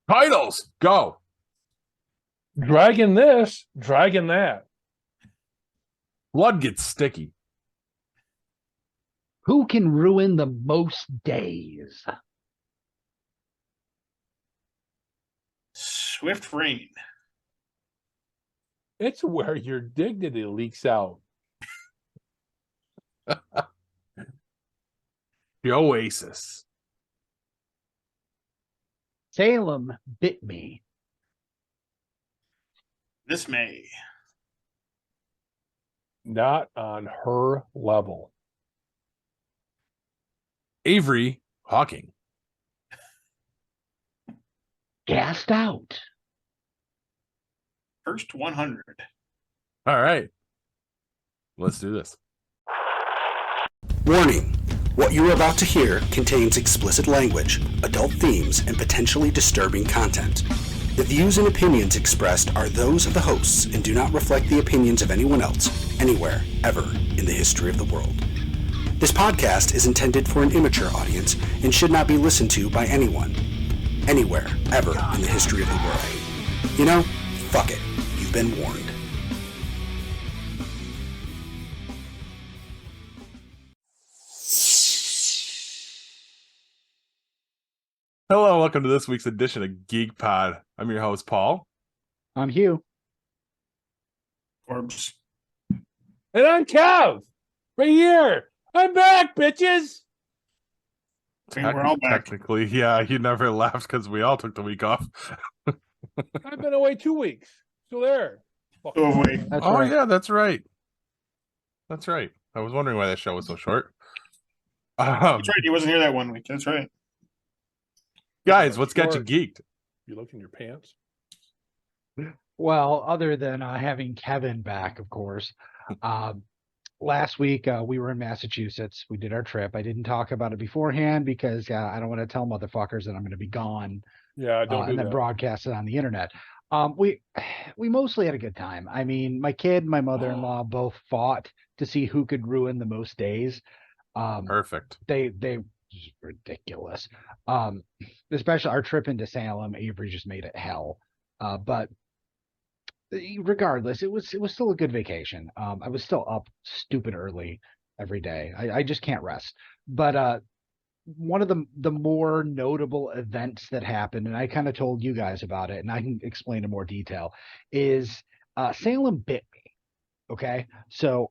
Titles, go. Dragging this, dragging that. Blood gets sticky. Who can ruin the most days? Swift Rain. It's where your dignity leaks out. ShOasis. Salem bit me. This May. Not on her level. Avery Hawking. Gassed out. First 100. All right. Let's do this. Warning. What you are about to hear contains explicit language, adult themes, and potentially disturbing content. The views and opinions expressed are those of the hosts and do not reflect the opinions of anyone else, anywhere, ever, in the history of the world. This podcast is intended for an immature audience and should not be listened to by anyone, anywhere, ever, in the history of the world. You know, fuck it. You've been warned. Hello, welcome to this week's edition of Geek Pod. I'm your host, Paul. I'm Hugh. Corbs. And I'm Kev. Right here. I'm back, bitches. We're all back. Technically, yeah, you never laughed because we all took the week off. I've been away 2 weeks. Still there. Go away. That's Oh, right. yeah, that's right. That's right. I was wondering why that show was so short. That's right. He wasn't here that 1 week. That's right. Guys, what's got you Short. geeked? You look in your pants. Well, other than having Kevin back, of course. Last week, we were in Massachusetts. We did our trip. I didn't talk about it beforehand because I don't want to tell motherfuckers that I'm going to be gone Yeah, don't do and then that. broadcast it on the internet. We mostly had a good time. I mean, my kid and my mother-in-law both fought to see who could ruin the most days. Perfect. They just ridiculous. Especially our trip into Salem, Avery just made it hell. But regardless, it was still a good vacation. I was still up stupid early every day. I just can't rest. But one of the more notable events that happened, and I kind of told you guys about it, and I can explain in more detail, is Salem bit me. Okay, so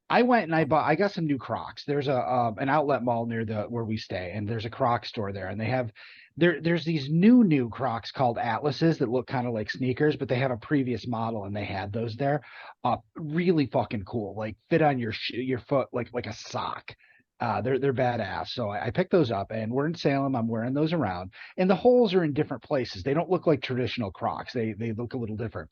I went and I got some new Crocs. There's an outlet mall near where we stay, and there's a Crocs store there, and they have there's these new Crocs called Atlases that look kind of like sneakers, but they have a previous model, and they had those there. Really fucking cool, like fit on your foot like a sock. They're badass. So I picked those up, and we're in Salem. I'm wearing those around, and the holes are in different places. They don't look like traditional Crocs. They look a little different.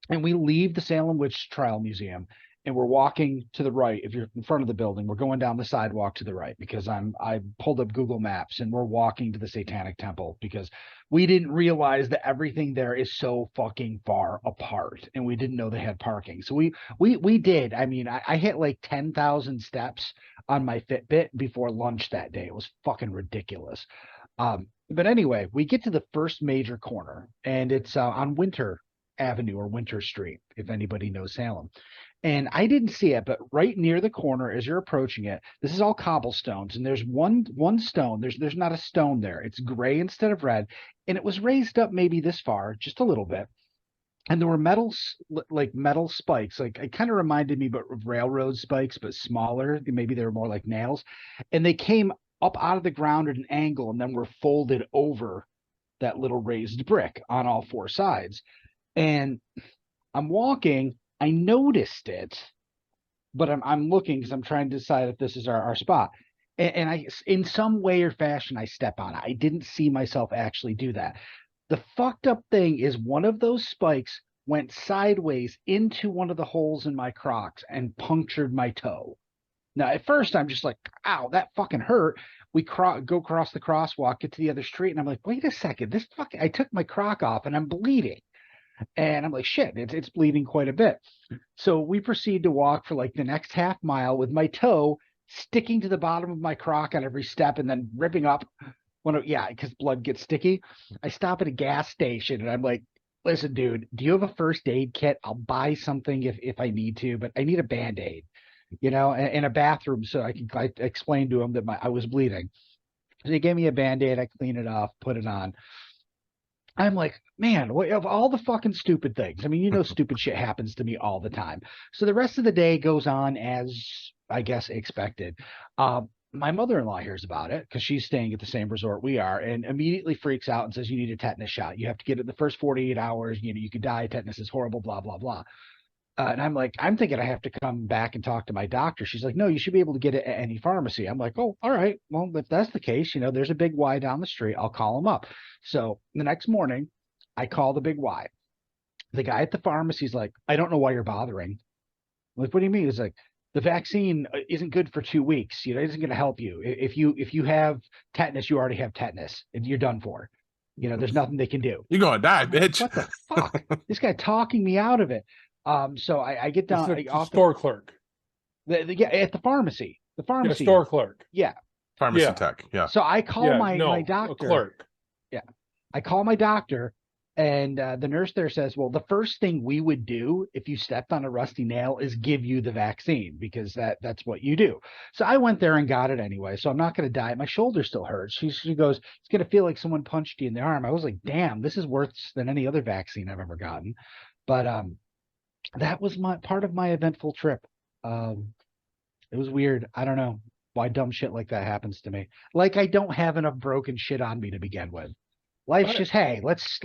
And we leave the Salem Witch Trial Museum, and we're walking to the right. If you're in front of the building, we're going down the sidewalk to the right because I pulled up Google Maps, and we're walking to the Satanic Temple because we didn't realize that everything there is so fucking far apart, and we didn't know they had parking. So we did. I mean, I hit like 10,000 steps on my Fitbit before lunch that day. It was fucking ridiculous. But anyway, we get to the first major corner, and it's on Winter Avenue or Winter Street, if anybody knows Salem. And I didn't see it, but right near the corner as you're approaching it, this is all cobblestones, and there's one stone. There's not a stone there. It's gray instead of red, and it was raised up maybe this far, just a little bit. And there were metal spikes. Like it kind of reminded me of railroad spikes, but smaller. Maybe they were more like nails. And they came up out of the ground at an angle and then were folded over that little raised brick on all four sides. And I'm walking, I noticed it, but I'm looking because I'm trying to decide if this is our spot. And I, in some way or fashion, I step on it. I didn't see myself actually do that. The fucked up thing is one of those spikes went sideways into one of the holes in my Crocs and punctured my toe. Now, at first, I'm just like, ow, that fucking hurt. We go across the crosswalk, get to the other street, and I'm like, wait a second, I took my Croc off and I'm bleeding. And I'm like, shit, it's bleeding quite a bit. So we proceed to walk for like the next half mile with my toe sticking to the bottom of my Croc on every step and then ripping up. because blood gets sticky. I stop at a gas station and I'm like, listen, dude, do you have a first aid kit? I'll buy something if I need to, but I need a Band-Aid, and a bathroom so I explained to him that I was bleeding. So he gave me a Band-Aid. I clean it off, put it on. I'm like, man, of all the fucking stupid things, I mean, stupid shit happens to me all the time. So the rest of the day goes on as, I guess, expected. My mother-in-law hears about it because she's staying at the same resort we are and immediately freaks out and says, you need a tetanus shot. You have to get it the first 48 hours. You could die. Tetanus is horrible, blah, blah, blah. And I'm like, I'm thinking I have to come back and talk to my doctor. She's like, no, you should be able to get it at any pharmacy. I'm like, oh, all right. Well, if that's the case, there's a Big Y down the street. I'll call him up. So the next morning, I call the Big Y. The guy at the pharmacy's like, I don't know why you're bothering. I'm like, what do you mean? He's like, the vaccine isn't good for 2 weeks. It isn't going to help you. If you have tetanus, you already have tetanus, and you're done for. There's nothing they can do. You're gonna die, bitch. What the fuck? This guy talking me out of it. So I get down The store clerk. At the pharmacy. The pharmacy store clerk. Yeah. Pharmacy tech. Yeah. So I call my a doctor. Clerk. Yeah. I call my doctor. And the nurse there says, well, the first thing we would do if you stepped on a rusty nail is give you the vaccine because that's what you do. So I went there and got it anyway. So I'm not going to die. My shoulder still hurts. She goes, it's going to feel like someone punched you in the arm. I was like, damn, this is worse than any other vaccine I've ever gotten. But that was part of my eventful trip. It was weird. I don't know why dumb shit like that happens to me. Like I don't have enough broken shit on me to begin with. Life's just, hey, let's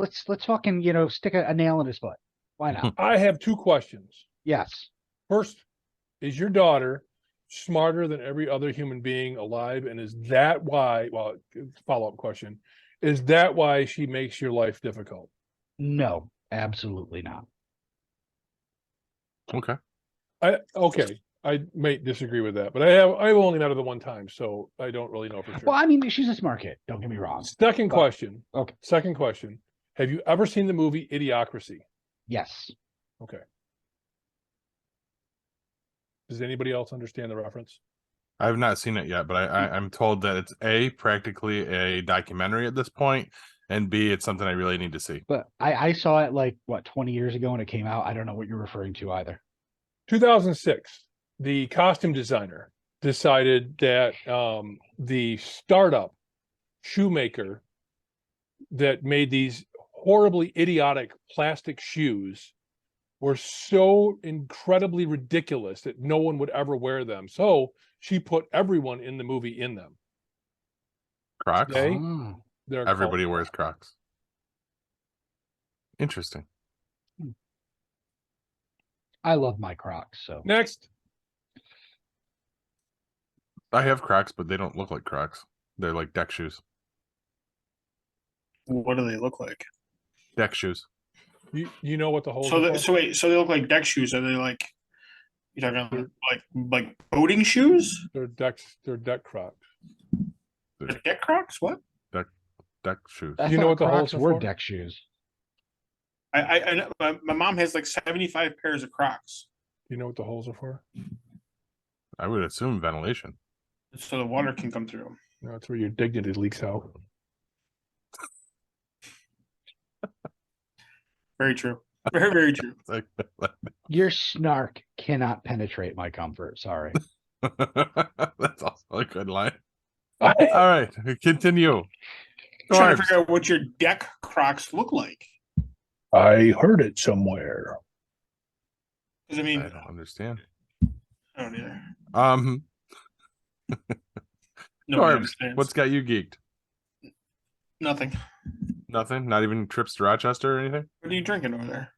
fucking, stick a nail in his foot. Why not? I have 2 questions. Yes. First, is your daughter smarter than every other human being alive? And is that why, follow-up question, is that why she makes your life difficult? No, absolutely not. Okay. I may disagree with that, but I've only met her the one time, so I don't really know for sure. Well, I mean, she's a smart kid. Don't get me wrong. Second question. Okay. Second question. Have you ever seen the movie Idiocracy? Yes. Okay. Does anybody else understand the reference? I have not seen it yet, but I'm told that it's A, practically a documentary at this point, and B, it's something I really need to see. But I saw it 20 years ago when it came out. I don't know what you're referring to either. 2006. The costume designer decided that the startup shoemaker that made these horribly idiotic plastic shoes were so incredibly ridiculous that no one would ever wear them. So she put everyone in the movie in them. Crocs? Today, Everybody wears Crocs. Interesting. I love my Crocs. So next. I have Crocs, but they don't look like Crocs. They're like deck shoes. What do they look like? Deck shoes. You know what the whole So they look like deck shoes. Are they like you're talking like boating shoes? They're deck Crocs. They're deck Crocs? What? Deck shoes. I You know thought what the Crocs holes are were for? deck shoes. I know my mom has 75 pairs of Crocs. Do you know what the holes are for? I would assume ventilation. So the water can come through. No, that's where your dignity leaks out. Very true. Very, very true. Your snark cannot penetrate my comfort. Sorry. That's also a good line. All right, continue. I'm trying to Corbs. figure out what your deck Crocs look like. I heard it somewhere. Because I mean, I don't understand. I don't either. Corbs, Nobody understands. what's got you geeked? Nothing. Nothing? Not even trips to Rochester or anything? What are you drinking over there?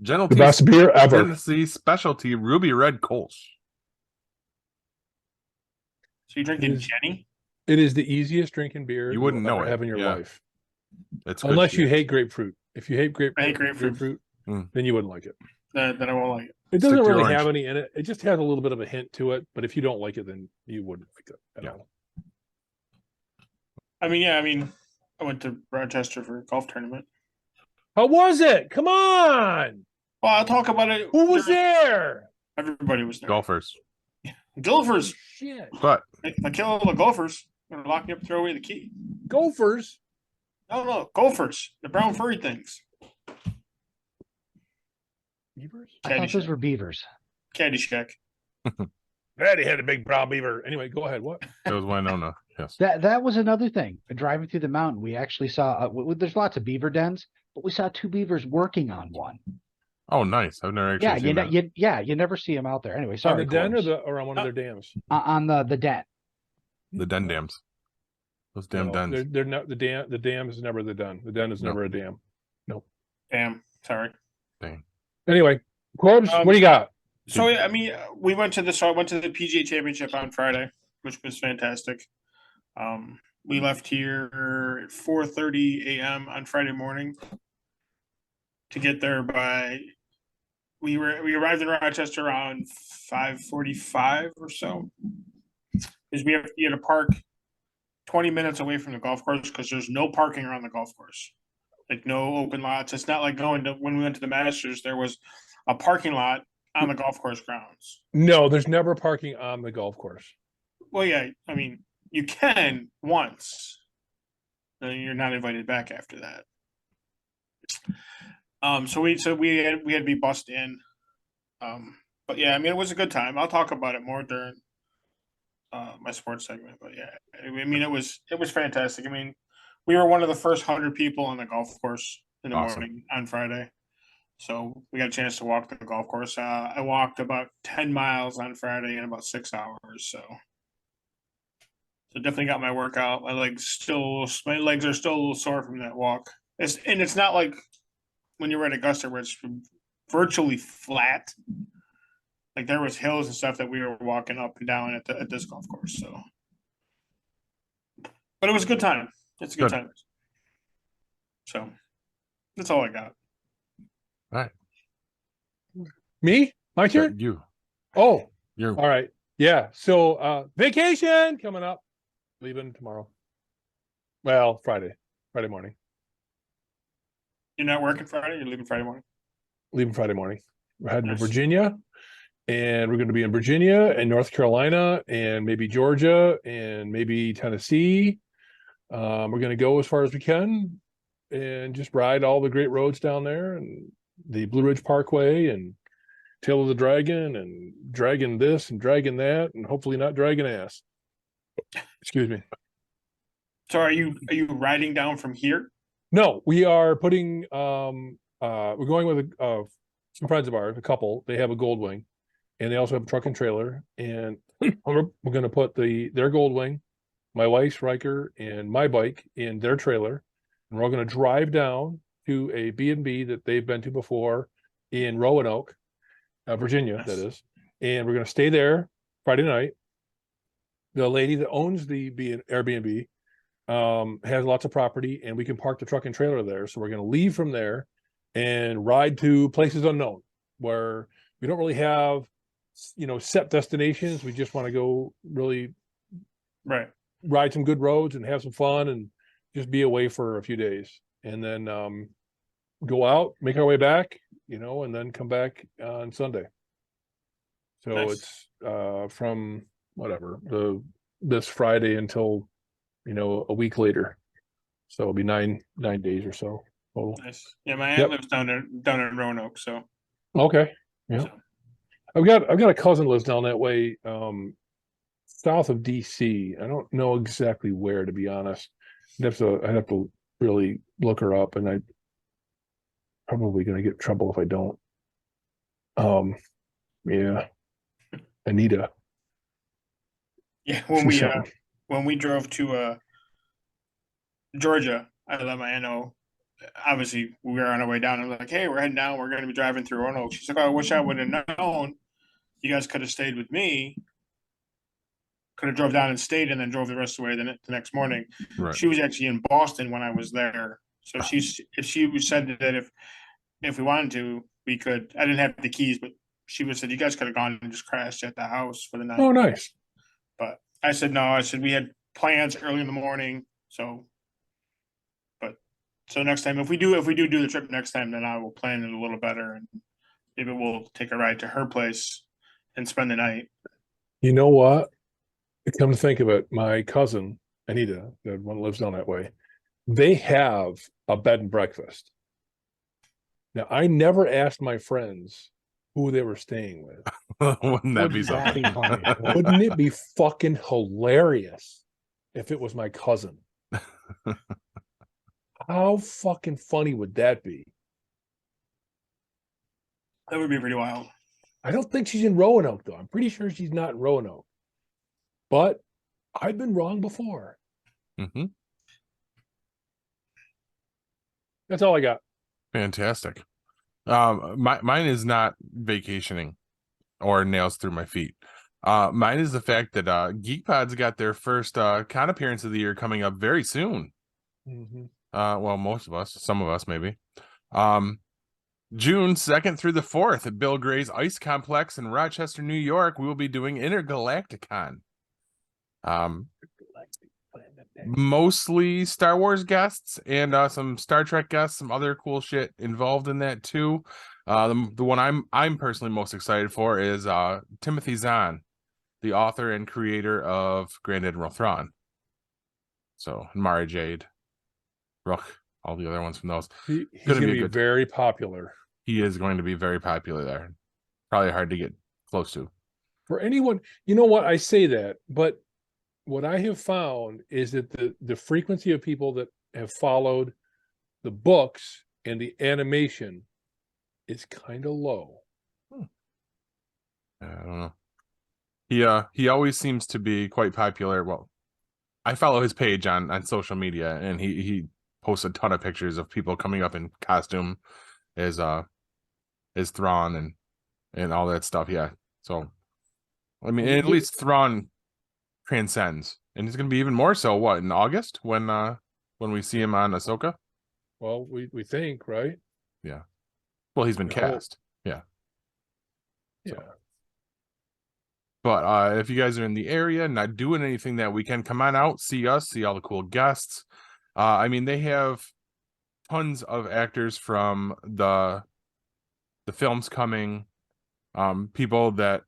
Gentle The Tea best beer ever. Tennessee specialty Ruby Red Kolsch. So you're drinking It is- Jenny? It is the easiest drinking beer You wouldn't you'll know ever it, have in your yeah. life. It's good Unless shit. you hate grapefruit. If you hate I hate grapefruit. Mm. then you wouldn't like it. Then I won't like it. It Stick doesn't to really orange. have any in it. It just has a little bit of a hint to it. But if you don't like it, then you wouldn't like it at Yeah. all. I mean, I went to Rochester for a golf tournament. How was it? Come on. Well, I'll talk about it. Who was during- there? Everybody was there. Golfers. Golfers. Shit. But I kill all the golfers. I'm gonna lock you up, throw away the key. Gophers. No, gophers, the brown furry things. Beavers. I thought those were beavers. Caddyshack. Daddy had a big brown beaver. Anyway, go ahead. What? It was Winona. Yes. That was another thing. Driving through the mountain, we actually saw. There's lots of beaver dens, but we saw 2 beavers working on one. Oh, nice. I've never actually seen that. You never see them out there. Anyway, On sorry. the den Corbs. or on one of their dams? On the den. The den dams. Those damn dens. They're not the dam. The dam is never the den. The den is No. never a dam. Damn, sorry. Dang. Anyway, Corbs, what do you got? So I mean, we went to the PGA Championship on Friday, which was fantastic. We left here at 4:30 a.m. on Friday morning to get there by. We arrived in Rochester around 5:45 or so, because you had to park 20 minutes away from the golf course because there's no parking around the golf course, like no open lots. It's not like going to when we went to the Masters. There was a parking lot on the golf course grounds. No, there's never parking on the golf course. Well, yeah, I mean, you can once, then you're not invited back after that. So we had to be bussed in. But yeah, I mean, it was a good time. I'll talk about it more during my sports segment. But yeah, I mean, it was fantastic. I mean, we were one of the first 100 people on the golf course in the morning on Friday. So we got a chance to walk the golf course. I walked about 10 miles on Friday in about 6 hours. So definitely got my workout. My legs are still a little sore from that walk. It's not like when you're at Augusta where it's virtually flat. Like there was hills and stuff that we were walking up and down at this golf course. So, but it was a good time. It's a good time. So that's all I got. All right. Me? My turn? You. Oh, You're all right. Yeah. So vacation coming up. Leaving tomorrow. Well, Friday morning. You're not working Friday? You're leaving Friday morning? Leaving Friday morning. We're heading Nice. to Virginia. And we're going to be in Virginia and North Carolina and maybe Georgia and maybe Tennessee. We're going to go as far as we can and just ride all the great roads down there and the Blue Ridge Parkway and Tail of the Dragon and dragging this and dragging that and hopefully not dragging ass. Excuse me. So are you riding down from here? No, we are putting we're going with some friends of ours, a couple. They have a Goldwing and they also have a truck and trailer. And we're going to put their Goldwing, my wife's Riker, and my bike in their trailer. And we're all going to drive down to a B&B that they've been to before in Roanoke, Virginia, Nice. that is. And we're going to stay there Friday night. The lady that owns the Airbnb has lots of property and we can park the truck and trailer there. So we're going to leave from there and ride to places unknown where we don't really have, set destinations. We just want to go really ride some good roads and have some fun and just be away for a few days and then go out, make our way back, and then come back on Sunday. So Nice. It's from whatever this Friday until a week later, so it'll be nine days or so total. Nice. Yeah, my aunt lives down in Roanoke, so Okay. Yeah. so. I've got a cousin lives down that way, south of DC. I don't know exactly where, to be honest. I'd have to really look her up, and I'm probably gonna get in trouble if I don't. Yeah. Anita. Yeah, Something. when we drove to Georgia, I let my aunt know. Obviously, we were on our way down. I was like, "Hey, we're heading down. We're going to be driving through Roanoke." She's like, "Oh, I wish I would have known. You guys could have stayed with me. Could have drove down and stayed, and then drove the rest of the way the next morning." right. She was actually in Boston when I was there, so she said that if we wanted to, we could. I didn't have the keys, but she would said you guys could have gone and just crashed at the house for the night. Oh, nice. But I said no. I said we had plans early in the morning, so next time if we do the trip next time, then I will plan it a little better and maybe we'll take a ride to her place and spend the night. You know what? Come to think of it, my cousin Anita, the one that lives down that way, they have a bed and breakfast. Now, I never asked my friends who they were staying with. Wouldn't that be Wouldn't that something? be funny? Wouldn't it be fucking hilarious if it was my cousin? How fucking funny would that be? That would be pretty wild. I don't think she's in Roanoke, though. I'm pretty sure she's not in Roanoke. But I've been wrong before. Hmm. That's all I got. Fantastic. Mine is not vacationing or nails through my feet. Mine is the fact that GeekPod's got their first con appearance of the year coming up very soon. Mm-hmm. Well, most of us, some of us maybe. June 2nd through the 4th at Bill Gray's Ice Complex in Rochester, New York, we will be doing IntergalactiCON. Mostly Star Wars guests and some Star Trek guests, some other cool shit involved in that too. The one I'm personally most excited for is Timothy Zahn, the author and creator of Grand Admiral Thrawn. So Mara Jade, Rook, all the other ones from those. He's going to be very popular. He is going to be very popular there. Probably hard to get close to. For anyone, you know what, I say that, but what I have found is that the frequency of people that have followed the books and the animation is kind of low. I don't know. He always seems to be quite popular. Well, I follow his page on social media, and he posts a ton of pictures of people coming up in costume as Thrawn and all that stuff. Yeah. So I mean, at least Thrawn transcends, and he's going to be even more so in August when we see him on Ahsoka. Well, we think, right? Yeah. Well, he's been cast. Yeah. Yeah. But if you guys are in the area, not doing anything that weekend, come on out, see us, see all the cool guests. I mean, they have tons of actors from the films coming. People that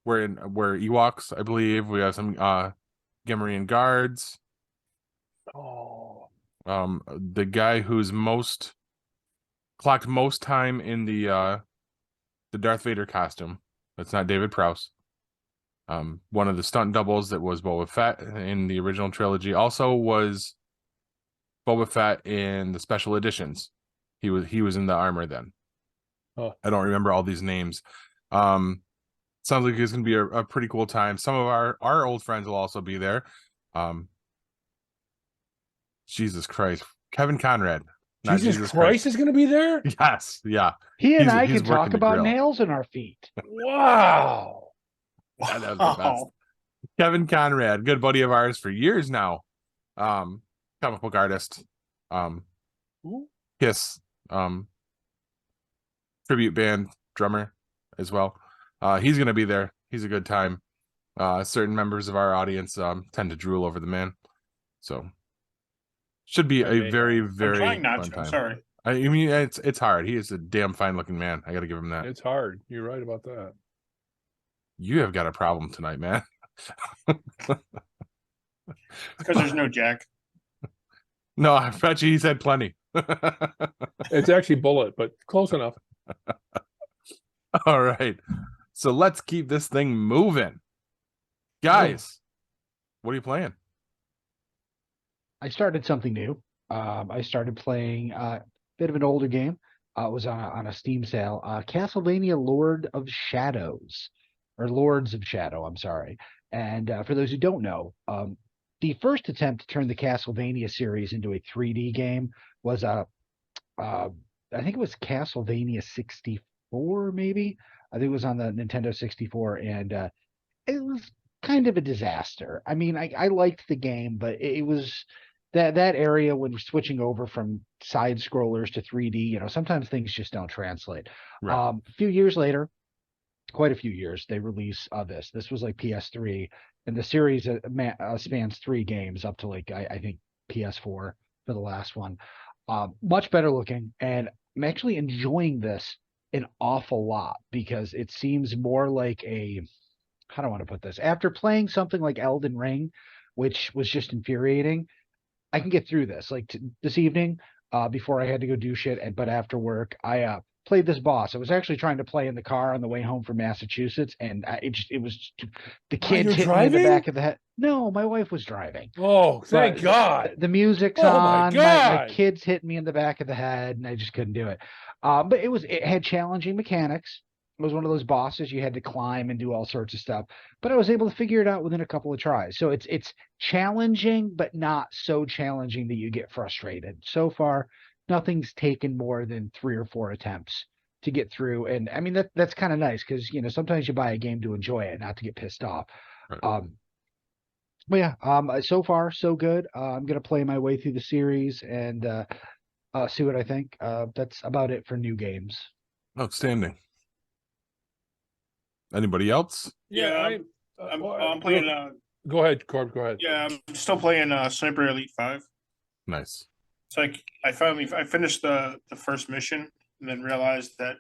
were Ewoks, I believe. We have some Gamorrean guards. Oh. The guy who's clocked most time in the Darth Vader costume. That's not David Prowse. One of the stunt doubles that was Boba Fett in the original trilogy also was Boba Fett in the special editions. He was in the armor then. Huh. I don't remember all these names. Sounds like it's gonna be a pretty cool time. Some of our old friends will also be there. Jesus Christ, Kevin Conrad. Jesus Christ is going to be there? Yes, yeah. He and I he's can talk working the about grill. nails in our feet. Wow. That was the best. Kevin Conrad, good buddy of ours for years now. Comic book artist. Kiss. Tribute band drummer as well. He's gonna be there. He's a good time. Certain members of our audience tend to drool over the man. So should be a very, very I'm trying not fun to. time. I'm sorry. I mean, it's hard. He is a damn fine looking man. I got to give him that. It's hard. You're right about that. You have got a problem tonight, man. Because there's no Jack. No, I bet you he's had plenty. It's actually Bullet, but close enough. All right. So let's keep this thing moving. Guys, what are you playing? I started something new. I started playing a bit of an older game. It was on a Steam sale. Castlevania Lords of Shadow, I'm sorry. And for those who don't know, the first attempt to turn the Castlevania series into a 3D game was I think it was Castlevania 64, maybe. I think it was on the Nintendo 64, and it was kind of a disaster. I mean, I liked the game, but it was that area when you're switching over from side scrollers to 3D, sometimes things just don't translate. Right. A few years later, quite a few years, they release this. This was like PS3, and the series spans 3 games up to like I think PS4 for the last one. Much better looking, and I'm actually enjoying this an awful lot because it seems more like how do I want to put this? After playing something like Elden Ring, which was just infuriating. I can get through this. Like this evening, before I had to go do shit, but after work, I played this boss. I was actually trying to play in the car on the way home from Massachusetts, and it was the kids you're hit me in the driving? back of the head. No, my wife was driving. Oh, thank But God. The music's Oh, my on. God. My kids hit me in the back of the head, and I just couldn't do it. But it had challenging mechanics. It was one of those bosses you had to climb and do all sorts of stuff. But I was able to figure it out within a couple of tries. So it's challenging, but not so challenging that you get frustrated. So far, nothing's taken more than 3 or 4 attempts to get through. And I mean, that's kind of nice because, you know, sometimes you buy a game to enjoy it, not to get pissed off. Right. But yeah, so far so good. I'm gonna play my way through the series and see what I think. That's about it for new games. Outstanding. Anybody else? Yeah, I'm playing. Go ahead, Corb. Go ahead. Yeah, I'm still playing Sniper Elite 5. Nice. It's like I finished the first mission and then realized that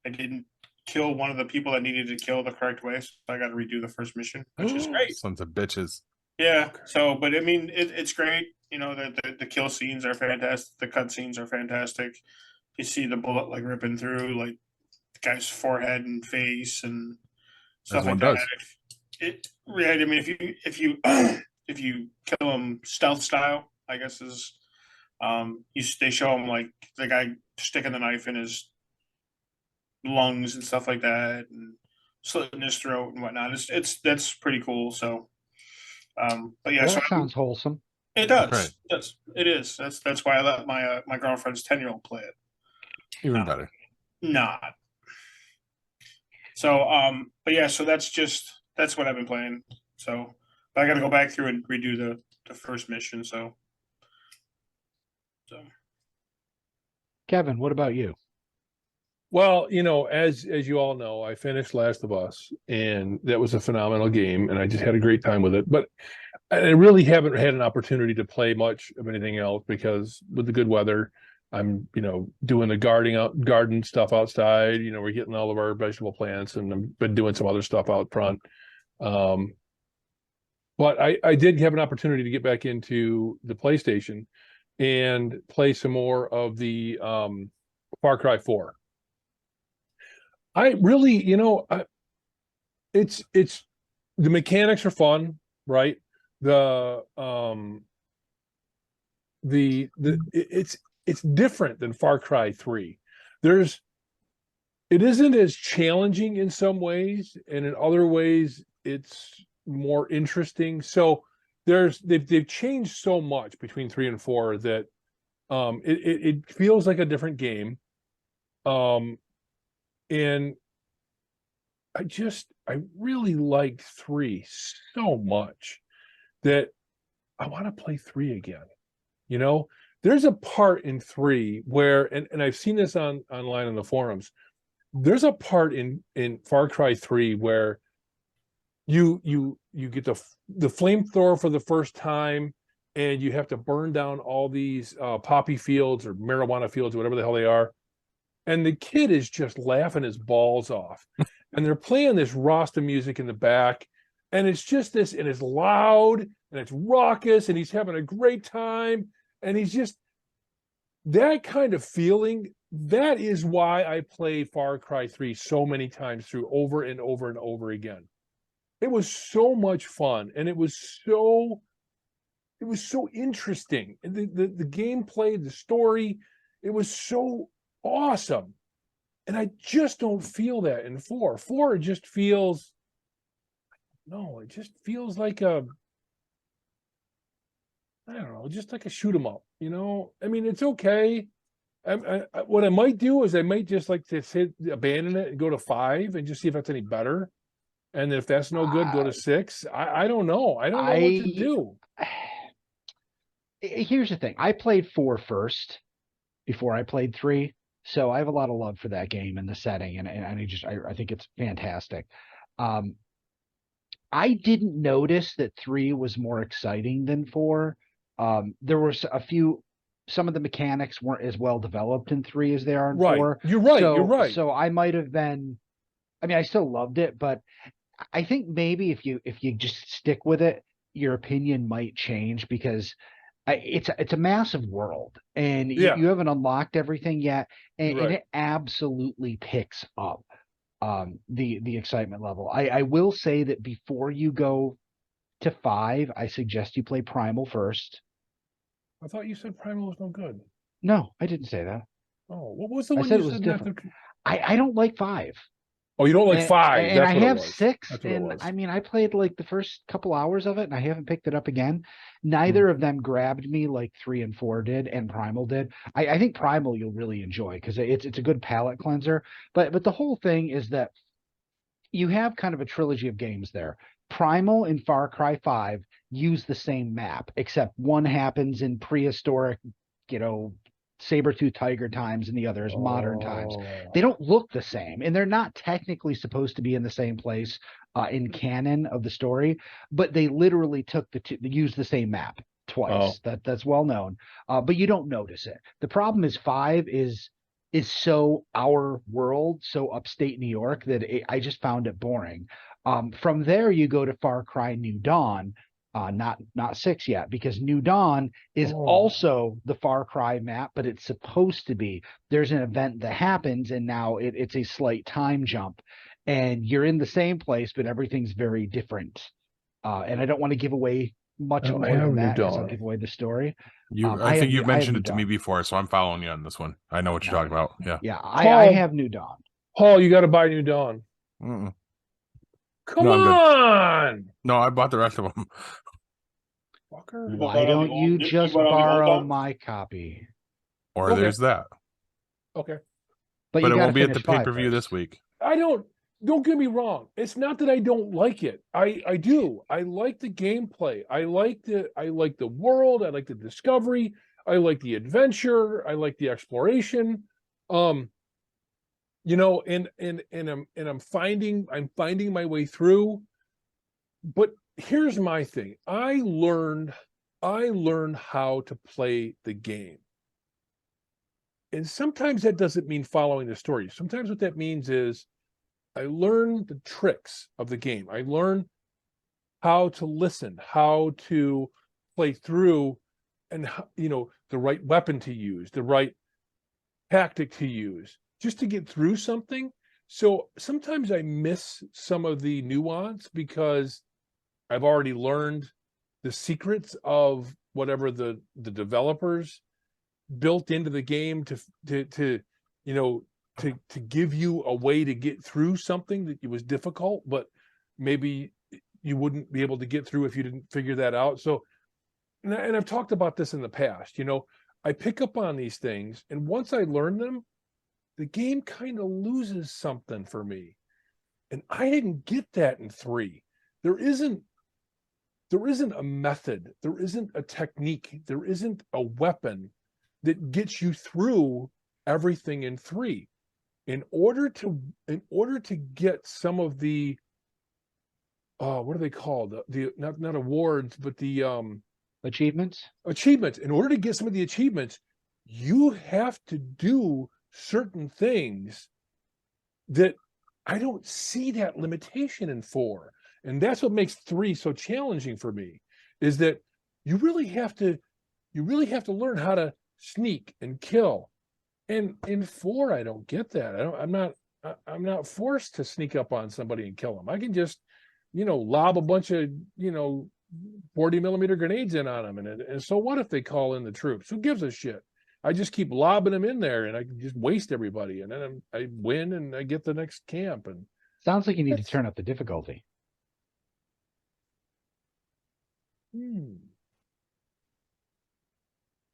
I didn't kill one of the people that needed to kill the correct way, so I got to redo the first mission, which is great. Sons of bitches. Yeah. So, but I mean, it's great. You know, the kill scenes are fantastic. The cut scenes are fantastic. You see the bullet like ripping through like the guy's forehead and face and stuff like that. Right. I mean, if you if you kill him stealth style, I guess is they show him like the guy sticking the knife in his lungs and stuff like that, and slitting his throat and whatnot. That's pretty cool. So, but yeah, Well, so that sounds wholesome. it does. Right. It is. That's why I let my girlfriend's 10-year-old play it. Even better. Not. So, but yeah, so that's what I've been playing. So, but I got to go back through and redo the first mission. So. Kevin, what about you? Well, you know, as you all know, I finished Last of Us, and that was a phenomenal game, and I just had a great time with it. But I really haven't had an opportunity to play much of anything else because with the good weather, I'm, you know, doing the garden stuff outside. You know, we're getting all of our vegetable plants, and I've been doing some other stuff out front. But I did have an opportunity to get back into the PlayStation and play some more of the Far Cry 4. I really, you know, it's the mechanics are fun, right? It's different than Far Cry 3. It isn't as challenging in some ways, and in other ways it's more interesting. So they've changed so much between 3 and 4 that it feels like a different game. And I really liked 3 so much that I want to play 3 again. You know, there's a part in 3 where, and I've seen this online on the forums, there's a part in Far Cry 3 where you get the flamethrower for the first time, and you have to burn down all these poppy fields or marijuana fields or whatever the hell they are. And the kid is just laughing his balls off. And they're playing this Rasta music in the back. And it's just this, and it's loud, and it's raucous, and he's having a great time. And he's just, that kind of feeling, that is why I play Far Cry 3 so many times through, over and over and over again. It was so much fun, and it was so interesting. The gameplay, the story, it was so awesome. And I just don't feel that in 4. 4 it just feels like I don't know, just like a shoot 'em up, you know. I mean, it's okay. What I might do is I might just like to abandon it and go to 5 and just see if that's any better. And if that's no good, go to 6. I don't know. I don't know what to do. Here's the thing. I played 4 first before I played 3. So I have a lot of love for that game and the setting, and I think it's fantastic. I didn't notice that 3 was more exciting than 4. There were some of the mechanics weren't as well developed in 3 as they are in 4. You're right. So, You're right. So I might have been. I mean, I still loved it, but I think maybe if you just stick with it, your opinion might change because it's a massive world, and Yeah. you haven't unlocked everything yet, and Right. it absolutely picks up the excitement level. I will say that before you go to 5, I suggest you play Primal first. I thought you said Primal was no good. No, I didn't say that. Oh, what was the I one said you it was said not different. to? I don't like 5. Oh, you don't like And- 5. And That's I what it have was. 6, That's what it and was. I mean, I played like the first couple hours of it, and I haven't picked it up again. Neither of them grabbed me like 3 and 4 did, and Primal did. I think Primal you'll really enjoy because it's a good palate cleanser. But the whole thing is that you have kind of a trilogy of games there. Primal and Far Cry 5 use the same map, except one happens in prehistoric, saber-tooth tiger times, and the other is modern times. They don't look the same, and they're not technically supposed to be in the same place in canon of the story, but they literally used the same map twice. That's well known, but you don't notice it. The problem is 5 is so our world, so upstate New York, that I just found it boring. From there, you go to Far Cry New Dawn, not 6 yet, because New Dawn is also the Far Cry map, but it's supposed to be. There's an event that happens, and now it's a slight time jump, and you're in the same place, but everything's very different. And I don't want to give away much more than that, because I'll give away the story. I think you've mentioned it to me Dawn. before, so I'm following you on this one. I know what you're talking about. Yeah. Yeah, I have New Dawn. Paul, you got to buy New Dawn. Mm-mm. Come No, I'm good. on. No, I bought the rest of them. Fucker. Why don't you just borrow my copy? Or Okay. there's that. Okay. But you it gotta won't be at the finish 5 pay-per-view this first. week. Don't get me wrong. It's not that I don't like it. I do. I like the gameplay. I like the world. I like the discovery. I like the adventure. I like the exploration. And I'm finding my way through. But here's my thing. I learned how to play the game. And sometimes that doesn't mean following the story. Sometimes what that means is I learn the tricks of the game. I learn how to listen, how to play through, and the right weapon to use, the right tactic to use, just to get through something. So sometimes I miss some of the nuance because I've already learned the secrets of whatever the developers built into the game to give you a way to get through something that was difficult, but maybe you wouldn't be able to get through if you didn't figure that out. So, and I've talked about this in the past, I pick up on these things, and once I learn them, the game kind of loses something for me. And I didn't get that in 3. There isn't a method, there isn't a technique, there isn't a weapon that gets you through everything in 3. In order to get some of the what are they called? The not awards, but the Achievements. In order to get some of the achievements, you have to do certain things that I don't see that limitation in 4. And that's what makes 3 so challenging for me, is that you really have to learn how to sneak and kill. And in 4, I don't get that. I'm not forced to sneak up on somebody and kill them. I can just, lob a bunch of, 40-millimeter grenades in on them. And so what if they call in the troops? Who gives a shit? I just keep lobbing them in there, and I can just waste everybody. And then I win, and I get the next camp. And sounds like you need to turn up the difficulty.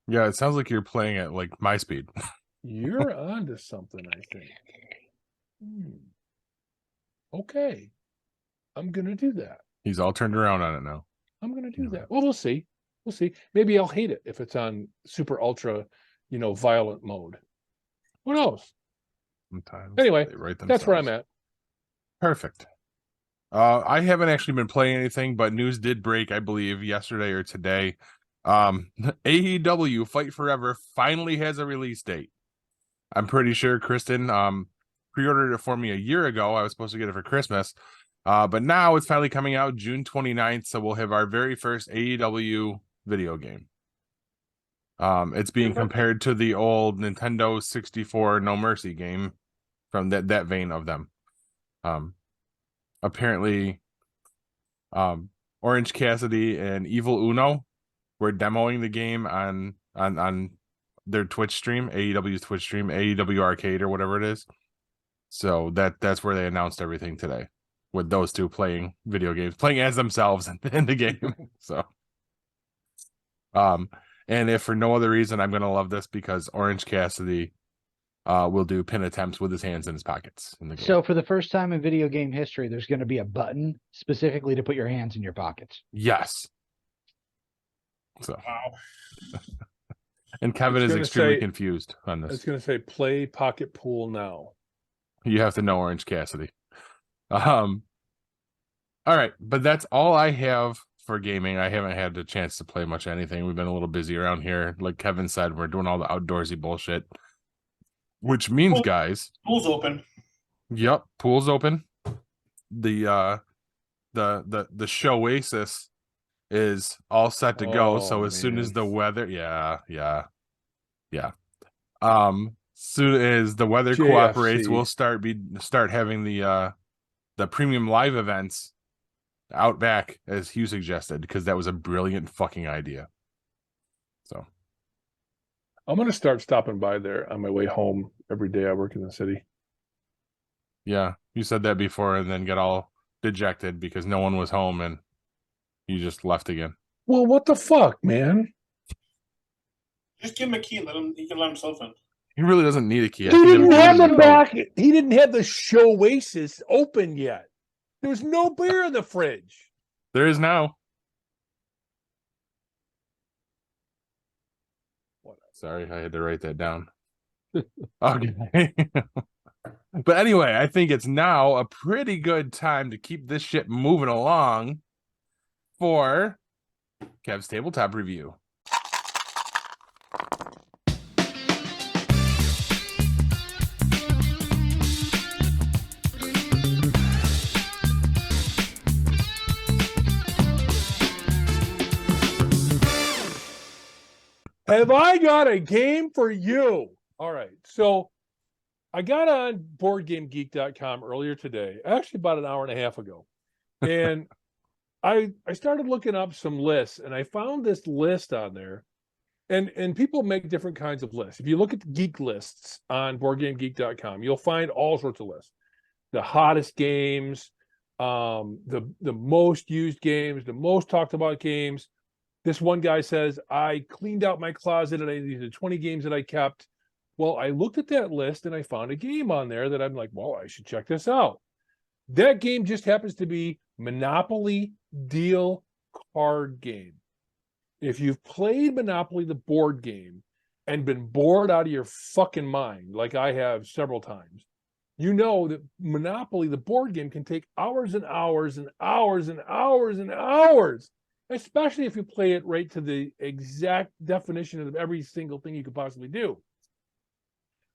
Yeah, it sounds like you're playing at like my speed. You're onto something, I think. Okay. I'm going to do that. He's all turned around on it now. I'm going to do that. Well, we'll see. We'll see. Maybe I'll hate it if it's on super ultra, violent mode. Who knows? Sometimes anyway, they write that's where I'm themselves. at. Perfect. I haven't actually been playing anything, but news did break, I believe, yesterday or today. AEW Fight Forever finally has a release date. I'm pretty sure Kristen pre-ordered it for me a year ago. I was supposed to get it for Christmas. But now it's finally coming out June 29th, so we'll have our very first AEW video game. It's being compared to the old Nintendo 64 No Mercy game from that vein of them. Apparently, Orange Cassidy and Evil Uno were demoing the game on their Twitch stream, AEW's Twitch stream, AEW Arcade or whatever it is. So that's where they announced everything today, with those two playing video games, playing as themselves in the game. So, and if for no other reason, I'm gonna love this because Orange Cassidy will do pin attempts with his hands in his pockets in the game. So for the first time in video game history, there's going to be a button specifically to put your hands in your pockets. Yes. So, Wow. and Kevin It's is gonna extremely say- confused on I this. was going to say play pocket pool now. You have to know Orange Cassidy. All right, but that's all I have for gaming. I haven't had the chance to play much anything. We've been a little busy around here. Like Kevin said, we're doing all the outdoorsy bullshit. Which means, guys, Pool's open. yep, pool's open. The ShOasis is all set to go. So Oh, as soon as man. the weather, yeah. Soon as the weather cooperates, JFC. we'll start having the premium live events out back, as Hugh suggested, because that was a brilliant fucking idea. So I'm going to start stopping by there on my way home every day I work in the city. yeah, you said that before and then get all dejected because no one was home and you just left again. Well, what the fuck, man? Just give him a key. He can let himself in. He really doesn't need a key. I He think didn't it'll have give him the the code. back. He didn't have the ShOasis open yet. There was no beer in the fridge. There is now. Sorry, I had to write that down. Okay. But anyway, I think it's now a pretty good time to keep this shit moving along for Kev's Tabletop Review. Have I got a game for you? All right. So I got on BoardGameGeek.com earlier today, actually about an hour and a half ago. And I started looking up some lists and I found this list on there. And people make different kinds of lists. If you look at geek lists on BoardGameGeek.com, you'll find all sorts of lists. The hottest games, the most used games, the most talked about games. This one guy says, I cleaned out my closet and these are 20 games that I kept. Well, I looked at that list and I found a game on there that I'm like, well, I should check this out. That game just happens to be Monopoly Deal Card Game. If you've played Monopoly, the board game, and been bored out of your fucking mind, like I have several times, you know that Monopoly, the board game, can take hours and hours and hours and hours and hours, especially if you play it right to the exact definition of every single thing you could possibly do.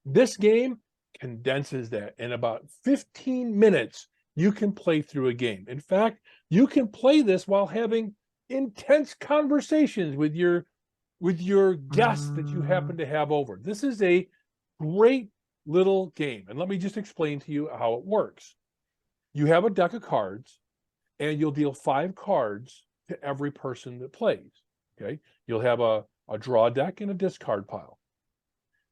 This game condenses that. In about 15 minutes, you can play through a game. In fact, you can play this while having intense conversations with your guests that you happen to have over. This is a great little game. And let me just explain to you how it works. You have a deck of cards, and you'll deal 5 cards to every person that plays. Okay, you'll have a draw deck and a discard pile.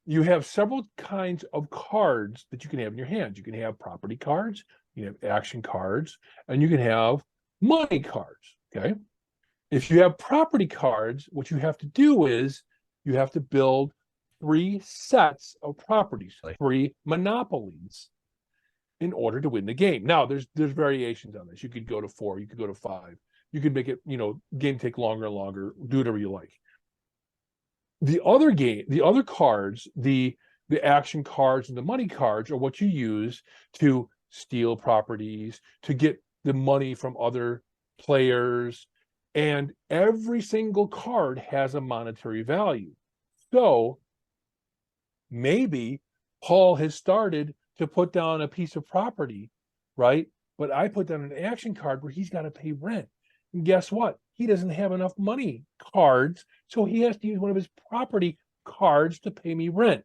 You have several kinds of cards that you can have in your hands. You can have property cards, you can have action cards, and you can have money cards. Okay, if you have property cards, what you have to do is you have to build 3 sets of properties, 3 monopolies, in order to win the game. Now, there's variations on this. You could go to 4, you could go to 5. You could make it, game take longer and longer, do whatever you like. The other cards, the action cards and the money cards are what you use to steal properties, to get the money from other players, and every single card has a monetary value. So maybe Paul has started to put down a piece of property, right? but I put down an action card where he's got to pay rent. And guess what? He doesn't have enough money cards, so he has to use one of his property cards to pay me rent.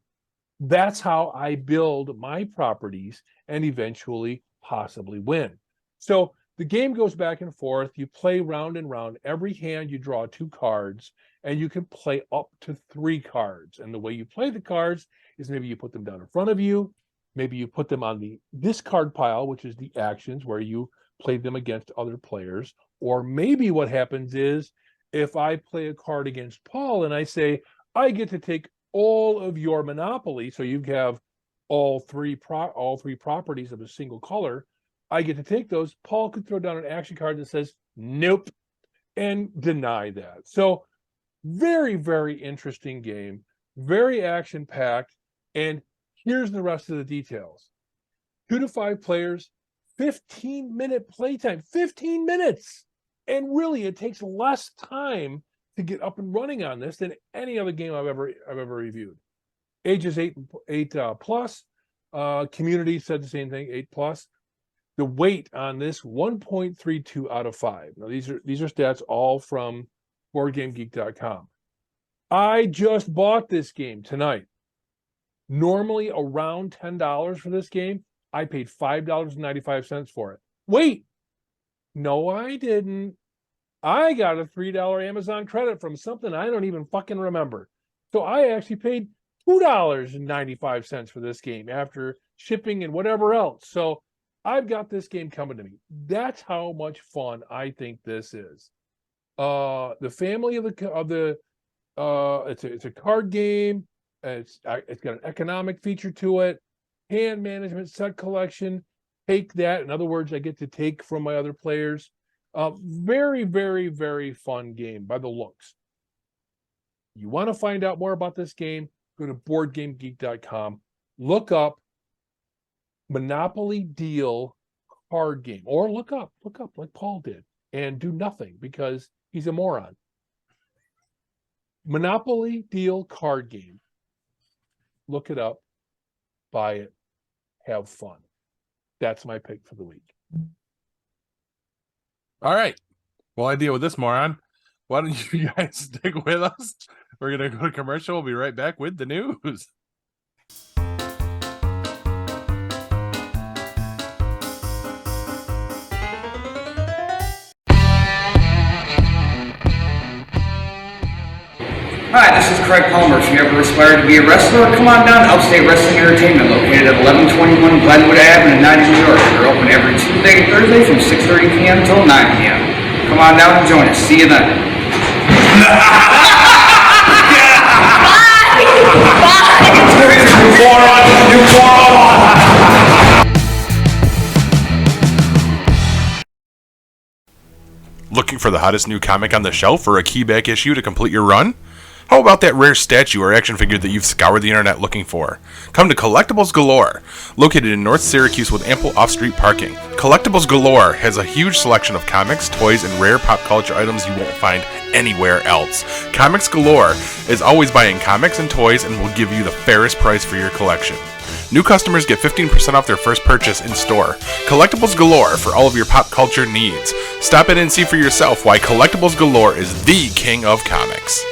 That's how I build my properties and eventually possibly win. So the game goes back and forth. You play round and round. Every hand you draw 2 cards, and you can play up to 3 cards. And the way you play the cards is maybe you put them down in front of you. Maybe you put them on the discard pile, which is the actions where you play them against other players. Or maybe what happens is if I play a card against Paul and I say, I get to take all of your Monopoly, so you have all three properties of a single color, I get to take those. Paul could throw down an action card that says, nope, and deny that. So very, very interesting game, very action-packed, and here's the rest of the details. 2 to 5 players, 15-minute playtime, 15 minutes. And really, it takes less time to get up and running on this than any other game I've ever reviewed. Ages 8 plus. Community said the same thing, 8 plus. The weight on this, 1.32 out of 5. Now these are stats all from BoardGameGeek.com. I just bought this game tonight. Normally around $10 for this game. I paid $5.95 for it. Wait, no, I didn't. I got a $3 Amazon credit from something I don't even fucking remember. So I actually paid $2.95 for this game after shipping and whatever else. So I've got this game coming to me. That's how much fun I think this is. The family of the it's a card game. It's got an economic feature to it. Hand management, set collection. Take that. In other words, I get to take from my other players. Very, very, very fun game by the looks. You want to find out more about this game, go to BoardGameGeek.com. Look up Monopoly Deal card game, or look up like Paul did, and do nothing because he's a moron. Monopoly Deal card game. Look it up, buy it, have fun. That's my pick for the week. All right. Well, I deal with this moron. Why don't you guys stick with us? We're going to go to commercial. We'll be right back with the news. Hi, this is Craig Palmer. If you ever aspire to be a wrestler, come on down to Upstate Wrestling Entertainment, located at 1121 Glenwood Ave in Edina, New York. We're open every Tuesday and Thursday from 6:30 p.m. until 9 p.m. Come on down and join us. See you then. Looking for the hottest new comic on the shelf or a keyback issue to complete your run? How about that rare statue or action figure that you've scoured the internet looking for? Come to Collectibles Galore, located in North Syracuse with ample off-street parking. Collectibles Galore has a huge selection of comics, toys, and rare pop culture items you won't find anywhere else. Comics Galore is always buying comics and toys and will give you the fairest price for your collection. New customers get 15% off their first purchase in store. Collectibles Galore for all of your pop culture needs. Stop in and see for yourself why Collectibles Galore is the king of comics.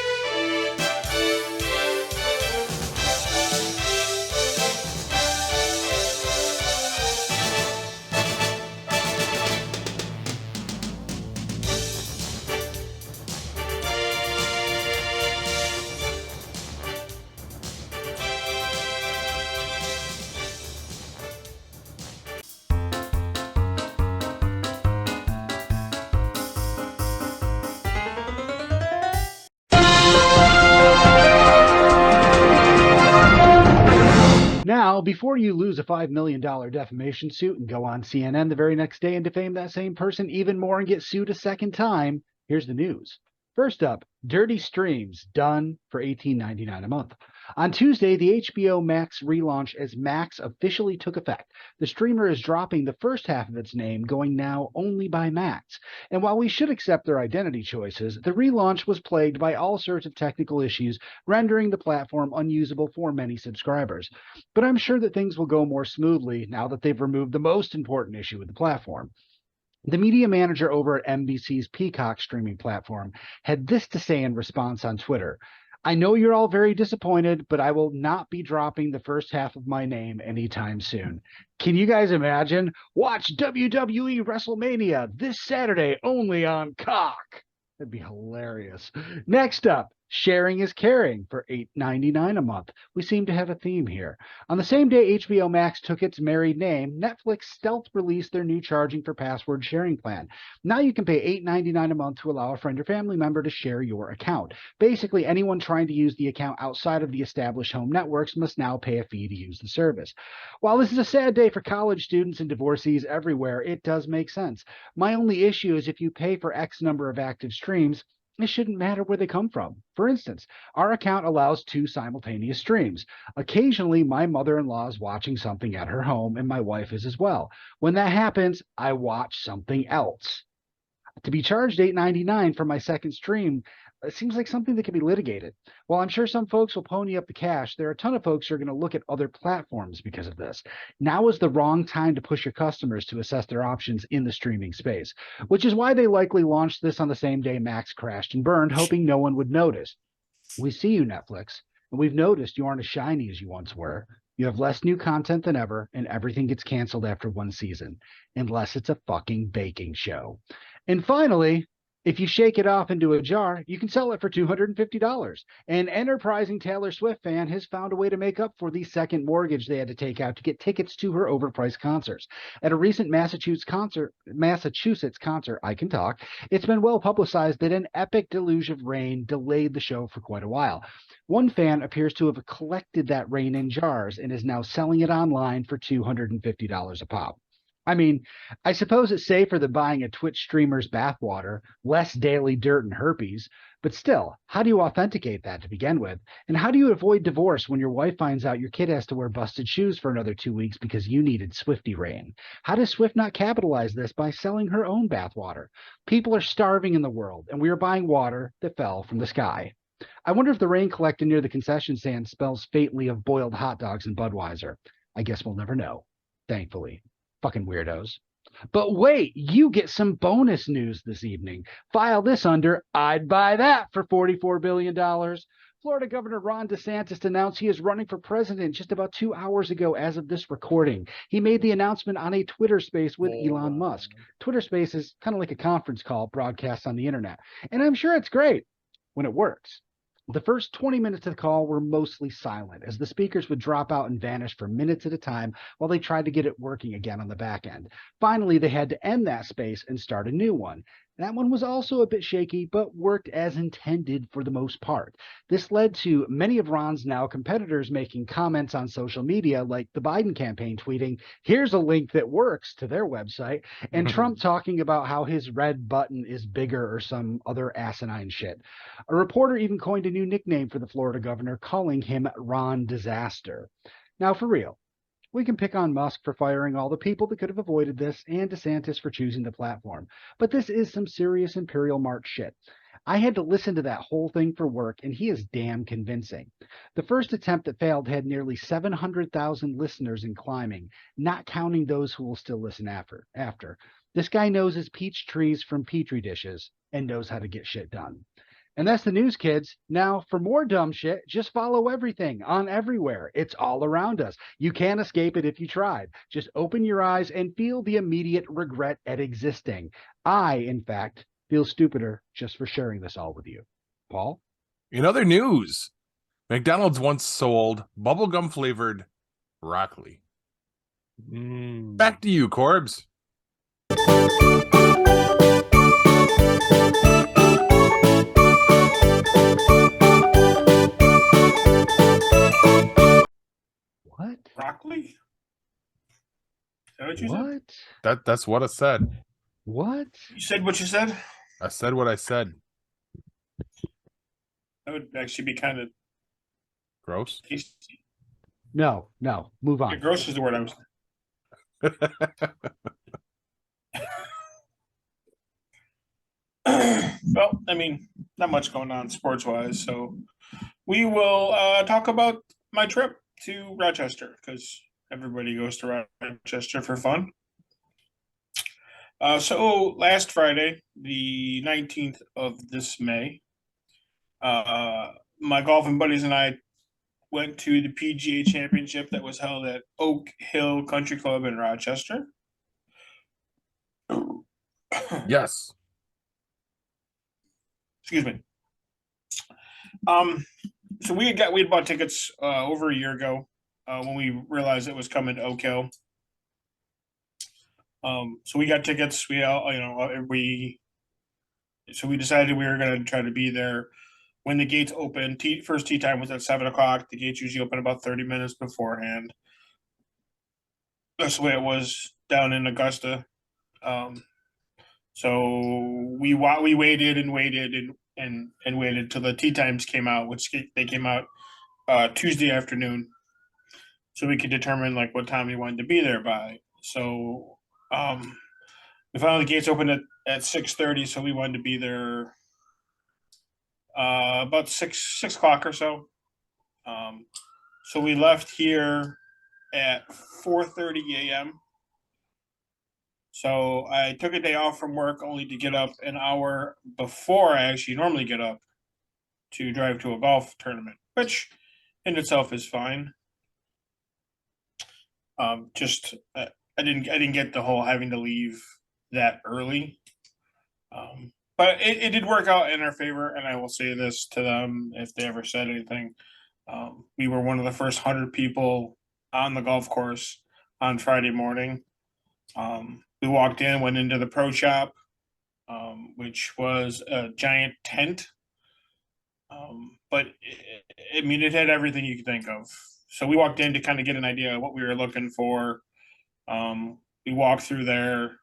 Now, before you lose a $5 million defamation suit and go on CNN the very next day and defame that same person even more and get sued a second time, here's the news. First up, Dirty Streams, done for $18.99 a month. On Tuesday, the HBO Max relaunch as Max officially took effect. The streamer is dropping the first half of its name, going now only by Max. And while we should accept their identity choices, the relaunch was plagued by all sorts of technical issues, rendering the platform unusable for many subscribers. But I'm sure that things will go more smoothly now that they've removed the most important issue with the platform. The media manager over at NBC's Peacock streaming platform had this to say in response on Twitter. I know you're all very disappointed, but I will not be dropping the first half of my name anytime soon. Can you guys imagine? Watch WWE WrestleMania this Saturday only on Cock. That'd be hilarious. Next up, sharing is caring for $8.99 a month. We seem to have a theme here. On the same day HBO Max took its married name, Netflix stealth released their new charging for password sharing plan. Now you can pay $8.99 a month to allow a friend or family member to share your account. Basically, anyone trying to use the account outside of the established home networks must now pay a fee to use the service. While this is a sad day for college students and divorcees everywhere, it does make sense. My only issue is if you pay for X number of active streams, it shouldn't matter where they come from. For instance, our account allows 2 simultaneous streams. Occasionally, my mother-in-law is watching something at her home, and my wife is as well. When that happens, I watch something else. To be charged $8.99 for my second stream, it seems like something that can be litigated. While I'm sure some folks will pony up the cash, there are a ton of folks who are going to look at other platforms because of this. Now is the wrong time to push your customers to assess their options in the streaming space, which is why they likely launched this on the same day Max crashed and burned, hoping no one would notice. We see you, Netflix, and we've noticed you aren't as shiny as you once were. You have less new content than ever, and everything gets canceled after one season, unless it's a fucking baking show. And finally, if you shake it off into a jar, you can sell it for $250. An enterprising Taylor Swift fan has found a way to make up for the second mortgage they had to take out to get tickets to her overpriced concerts. At a recent Massachusetts concert, I Can Talk, it's been well publicized that an epic deluge of rain delayed the show for quite a while. One fan appears to have collected that rain in jars and is now selling it online for $250 a pop. I mean, I suppose it's safer than buying a Twitch streamer's bathwater, less daily dirt and herpes, but still, how do you authenticate that to begin with? And how do you avoid divorce when your wife finds out your kid has to wear busted shoes for another 2 weeks because you needed Swifty Rain? How does Swift not capitalize this by selling her own bathwater? People are starving in the world, and we are buying water that fell from the sky. I wonder if the rain collected near the concession stand spells fatally of boiled hot dogs and Budweiser. I guess we'll never know, thankfully. Fucking weirdos. But wait, you get some bonus news this evening. File this under I'd buy that for $44 billion. Florida Governor Ron DeSantis announced he is running for president just about 2 hours ago as of this recording. He made the announcement on a Twitter space with Elon Musk. Twitter space is kind of like a conference call broadcast on the internet. And I'm sure it's great when it works. The first 20 minutes of the call were mostly silent, as the speakers would drop out and vanish for minutes at a time while they tried to get it working again on the back end. Finally, they had to end that space and start a new one. That one was also a bit shaky, but worked as intended for the most part. This led to many of Ron's now competitors making comments on social media, like the Biden campaign tweeting, "Here's a link that works," to their website, and Trump talking about how his red button is bigger or some other asinine shit. A reporter even coined a new nickname for the Florida governor, calling him Ron Disaster. Now, for real, we can pick on Musk for firing all the people that could have avoided this and DeSantis for choosing the platform. But this is some serious Imperial March shit. I had to listen to that whole thing for work, and he is damn convincing. The first attempt that failed had nearly 700,000 listeners in climbing, not counting those who will still listen after. This guy knows his peach trees from petri dishes and knows how to get shit done. And that's the news, kids. Now, for more dumb shit, just follow everything on everywhere. It's all around us. You can't escape it if you tried. Just open your eyes and feel the immediate regret at existing. I, in fact, feel stupider just for sharing this all with you. Paul? In other news, McDonald's once sold bubblegum flavored broccoli. Back to you, Corbs. What? Broccoli? Is that what you said? What? That's what I said. What? You said what you said? I said what I said. That would actually be kind of Gross. Tasty. No, move Yeah, on. gross is the word I was. Well, I mean, not much going on sports wise, so we will talk about my trip to Rochester because everybody goes to Rochester for fun. So last Friday, the 19th of this May, my golfing buddies and I went to the PGA Championship that was held at Oak Hill Country Club in Rochester. Yes. Excuse me. So we had bought tickets over a year ago when we realized it was coming to Oak Hill. So we got tickets. We decided we were going to try to be there when the gates open. First tee time was at 7:00. The gates usually open about 30 minutes beforehand. That's the way it was down in Augusta. So we waited and waited and waited till the tee times came out, which they came out Tuesday afternoon, so we could determine like what time we wanted to be there by. So we found the gates opened at 6:30, so we wanted to be there about 6 o'clock or so. So we left here at 4:30 a.m. So I took a day off from work only to get up an hour before I actually normally get up to drive to a golf tournament, which in itself is fine. I didn't get the whole having to leave that early. But it did work out in our favor, and I will say this to them if they ever said anything. We were one of the first 100 people on the golf course on Friday morning. We walked in, went into the pro shop, which was a giant tent. But it had everything you could think of. So we walked in to kind of get an idea of what we were looking for. We walked through there.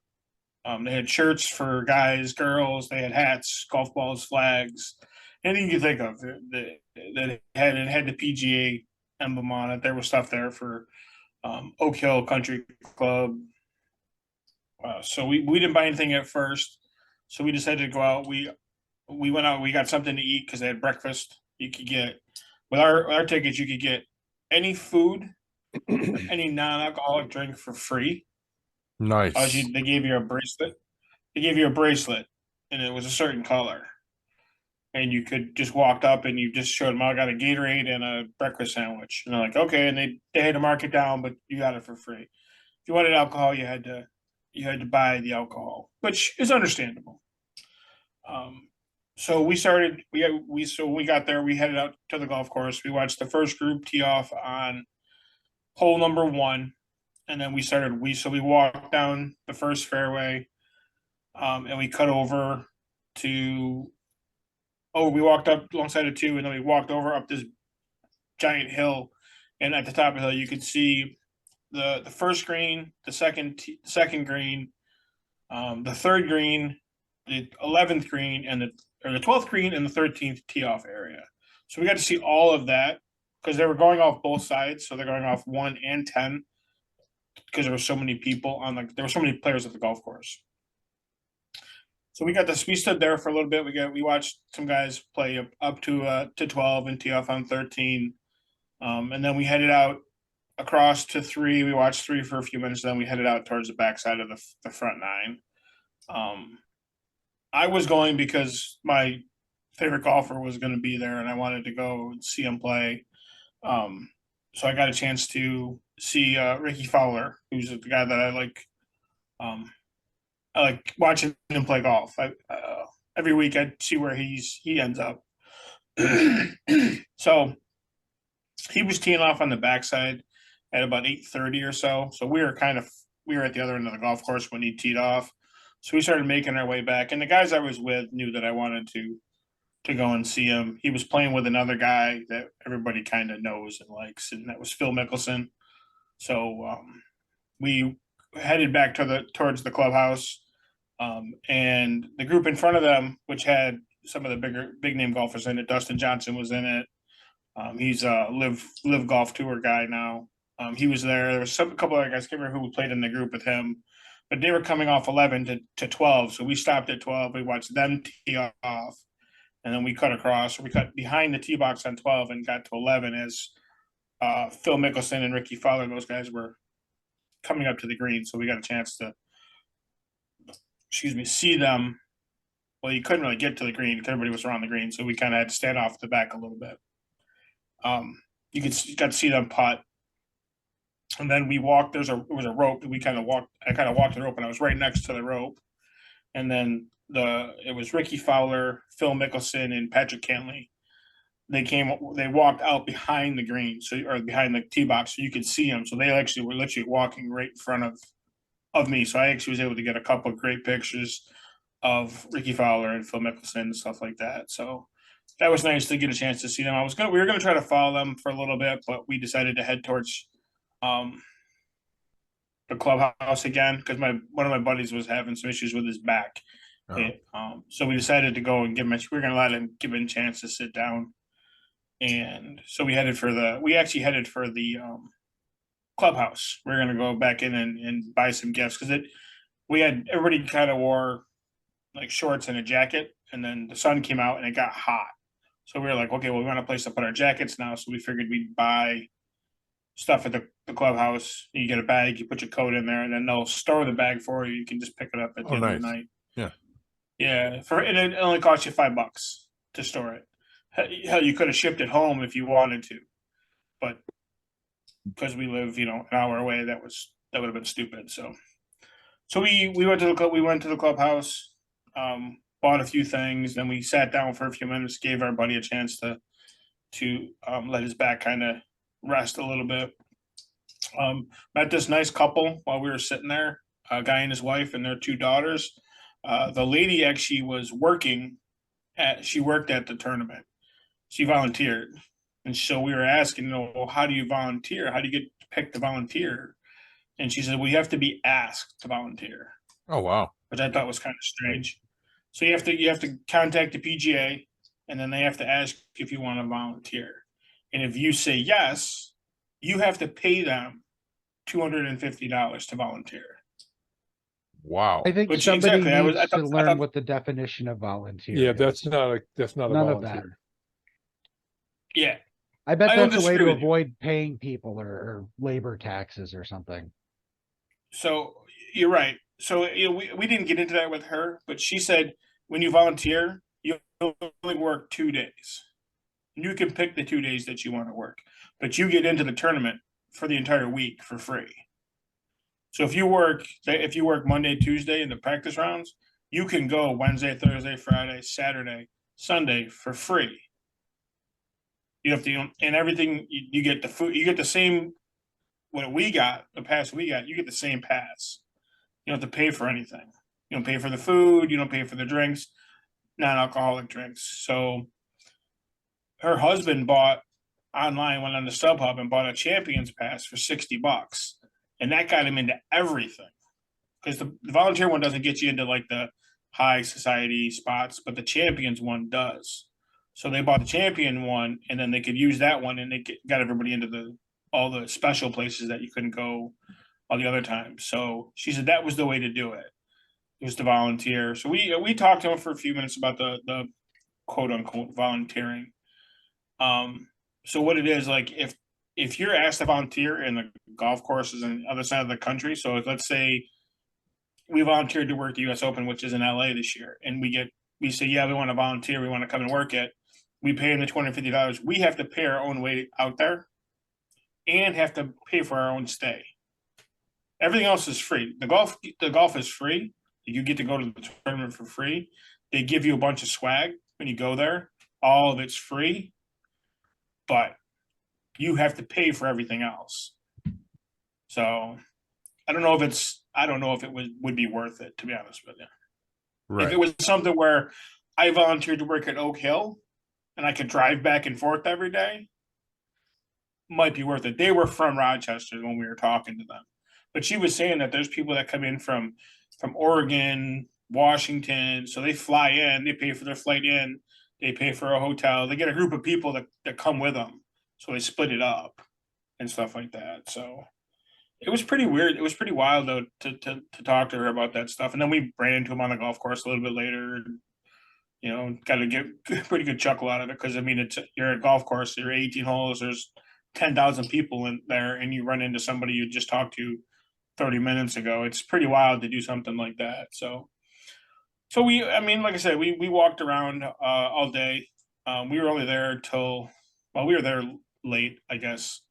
They had shirts for guys, girls. They had hats, golf balls, flags, anything you could think of. That had the PGA emblem on it. There was stuff there for Oak Hill Country Club. So we didn't buy anything at first. So we decided to go out. We went out. We got something to eat because they had breakfast. You could get with our tickets. You could get any food, any non-alcoholic drink for free. Nice. They gave you a bracelet. They gave you a bracelet, and it was a certain color. And you could just walk up and you just showed them, I got a Gatorade and a breakfast sandwich. And they're like, okay. And they had to mark it down, but you got it for free. If you wanted alcohol, you had to buy the alcohol, which is understandable. So we started. So when we got there, we headed out to the golf course. We watched the first group tee off on hole number 1. And then we walked down the first fairway, and we cut over to, we walked up alongside of 2, and then we walked over up this giant hill. And at the top of the hill, you could see the first green, the second green, the third green, the 11th green, and the 12th green and the 13th tee off area. So we got to see all of that because they were going off both sides. So they're going off 1 and 10. Because there were so many people there were so many players at the golf course. So we stood there for a little bit. We watched some guys play up to 12 and tee off on 13. And then we headed out across to 3. We watched 3 for a few minutes. Then we headed out towards the backside of the front 9. I was going because my favorite golfer was going to be there and I wanted to go and see him play. So I got a chance to see Ricky Fowler, who's the guy that I like. I like watching him play golf. Every week I see where he ends up. So he was teeing off on the backside at about 8:30 or so. So we were at the other end of the golf course when he teed off. So we started making our way back, and the guys I was with knew that I wanted to go and see him. He was playing with another guy that everybody kind of knows and likes, and that was Phil Mickelson. So we headed back towards the clubhouse, and the group in front of them, which had some of the big name golfers in it, Dustin Johnson was in it, He's a live golf tour guy now. He was there. There was a couple other guys, I can't remember who played in the group with him, but they were coming off 11 to 12. So we stopped at 12. We watched them tee off, and then we cut across. We cut behind the tee box on 12 and got to 11 as Phil Mickelson and Ricky Fowler, those guys were coming up to the green. So we got a chance to, see them. Well, you couldn't really get to the green because everybody was around the green. So we kind of had to stand off the back a little bit. You got to see them putt. And then we walked, it was a rope. I kind of walked the rope and I was right next to the rope. And then it was Ricky Fowler, Phil Mickelson, and Patrick Cantley. They walked out behind the green, or behind the tee box, so you could see them. So they actually were literally walking right in front of me. So I actually was able to get a couple of great pictures of Ricky Fowler and Phil Mickelson and stuff like that. So that was nice to get a chance to see them. We were gonna try to follow them for a little bit, but we decided to head towards the clubhouse again because one of my buddies was having some issues with his back. So we decided to go and we were gonna let him give him a chance to sit down. And so we actually headed for the clubhouse. We're gonna go back in and buy some gifts because everybody kind of wore like shorts and a jacket, and then the sun came out and it got hot. So we were like, okay, well, we want a place to put our jackets now. So we figured we'd buy stuff at the clubhouse. You get a bag, you put your coat in there, and then they'll store the bag for you. You can just pick it up at the end of the night. Yeah. Yeah. And it only costs you $5 to store it. Hell, you could have shipped it home if you wanted to, but because we live, an hour away, that would have been stupid. So we went to the clubhouse, bought a few things, then we sat down for a few minutes, gave our buddy a chance to let his back kind of rest a little bit. Met this nice couple while we were sitting there, a guy and his wife and their 2 daughters. The lady actually was she worked at the tournament. She volunteered. And so we were asking, well, how do you volunteer? How do you get picked to volunteer? And she said, well, you have to be asked to volunteer. Oh, wow. Which I thought was kind of strange. So you have to contact the PGA, and then they have to ask if you want to volunteer. And if you say yes, you have to pay them $250 to volunteer. Wow. I think Which somebody exactly, needs to learn what the definition of volunteer Yeah, is. that's not a None of that. volunteer. Yeah. I bet I don't that's a way disagree to with you. avoid paying people or labor taxes or something. So you're right. So we didn't get into that with her, but she said when you volunteer, you only work 2 days. You can pick the 2 days that you want to work, but you get into the tournament for the entire week for free. So if you work Monday, Tuesday in the practice rounds, you can go Wednesday, Thursday, Friday, Saturday, Sunday for free. You have to, and everything, you get the food, you get the same, what we got, the pass we got, you get the same pass. You don't have to pay for anything. You don't pay for the food, you don't pay for the drinks, non-alcoholic drinks. So her husband went on the StubHub and bought a Champions Pass for $60. And that got him into everything. Because the volunteer one doesn't get you into like the high society spots, but the Champions one does. So they bought the Champion one, and then they could use that one, and they got everybody into all the special places that you couldn't go all the other times. So she said that was the way to do it. It was to volunteer. So we talked to him for a few minutes about the quote unquote volunteering. So what it is, like if you're asked to volunteer in the golf courses on the other side of the country, so let's say we volunteered to work the US Open, which is in LA this year, and we say, yeah, we want to volunteer, we want to come and work it. We pay them the $250. We have to pay our own way out there and have to pay for our own stay. Everything else is free. The golf is free. You get to go to the tournament for free. They give you a bunch of swag when you go there. All of it's free, but you have to pay for everything else. So I don't know if it would be worth it, to be honest with you. Right. If it was something where I volunteered to work at Oak Hill and I could drive back and forth every day, might be worth it. They were from Rochester when we were talking to them. But she was saying that there's people that come in from Oregon, Washington. So they fly in, they pay for their flight in, they pay for a hotel. They get a group of people that come with them. so they split it up and stuff like that. So it was pretty weird. It was pretty wild though to talk to her about that stuff. And then we ran into him on the golf course a little bit later. And, you know, got to get a pretty good chuckle out of it because I mean, you're at a golf course, you're 18 holes, there's 10,000 people in there, and you run into somebody you just talked to 30 minutes ago. It's pretty wild to do something like that. So I mean, like I said, we walked around all day. We were only there till, well, we were there late, I guess.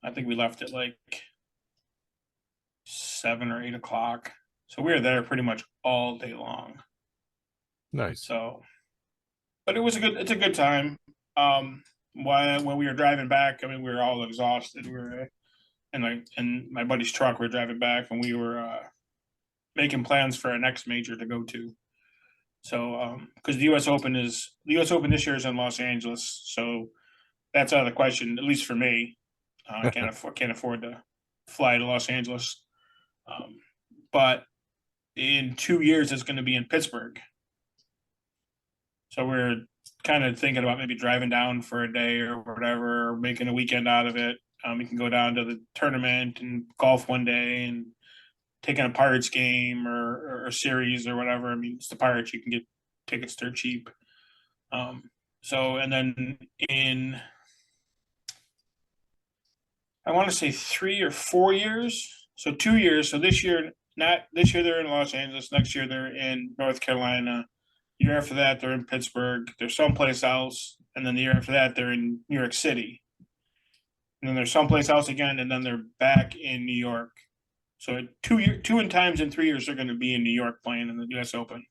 I think we left at like 7 or 8 o'clock. So we were there pretty much all day long. Nice. So, but it's a good time. When we were driving back, I mean, we were all exhausted. We were and my buddy's truck. We were driving back, and we were making plans for our next major to go to. So, because the U.S. Open this year is in Los Angeles, so that's out of the question, at least for me. I can't afford to fly to Los Angeles. But in 2 years, it's going to be in Pittsburgh. So we're kind of thinking about maybe driving down for a day or whatever, or making a weekend out of it. We can go down to the tournament and golf one day and taking a Pirates game or a series or whatever. I mean, it's the Pirates. You can get tickets. They're cheap. So, and then in, I want to say 3 or 4 years. So 2 years. So this year they're in Los Angeles. Next year they're in North Carolina. Year after that, they're in Pittsburgh. They're someplace else. And then the year after that, they're in New York City. And then they're someplace else again. And then they're back in New York. So 2 times in 3 years, they're going to be in New York playing in the U.S. Open.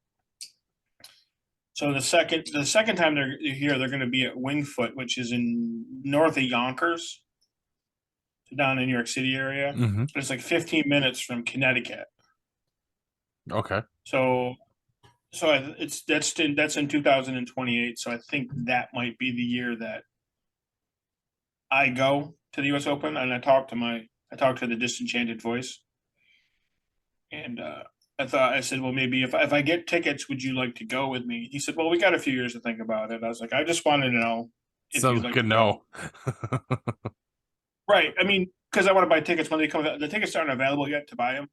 So the second time they're here, they're going to be at Wingfoot, which is in north of Yonkers, down in New York City area. Mm-hmm. It's like 15 minutes from Connecticut. Okay. So that's in 2028. So I think that might be the year that I go to the U.S. Open, and I talked to the Disenchanted Voice, and I said, well, maybe if I get tickets, would you like to go with me? He said, well, we got a few years to think about it. I was like, I just wanted to know if So you'd like good to know. Right. I mean, because I want to buy tickets when they come out. The tickets aren't available yet to buy them.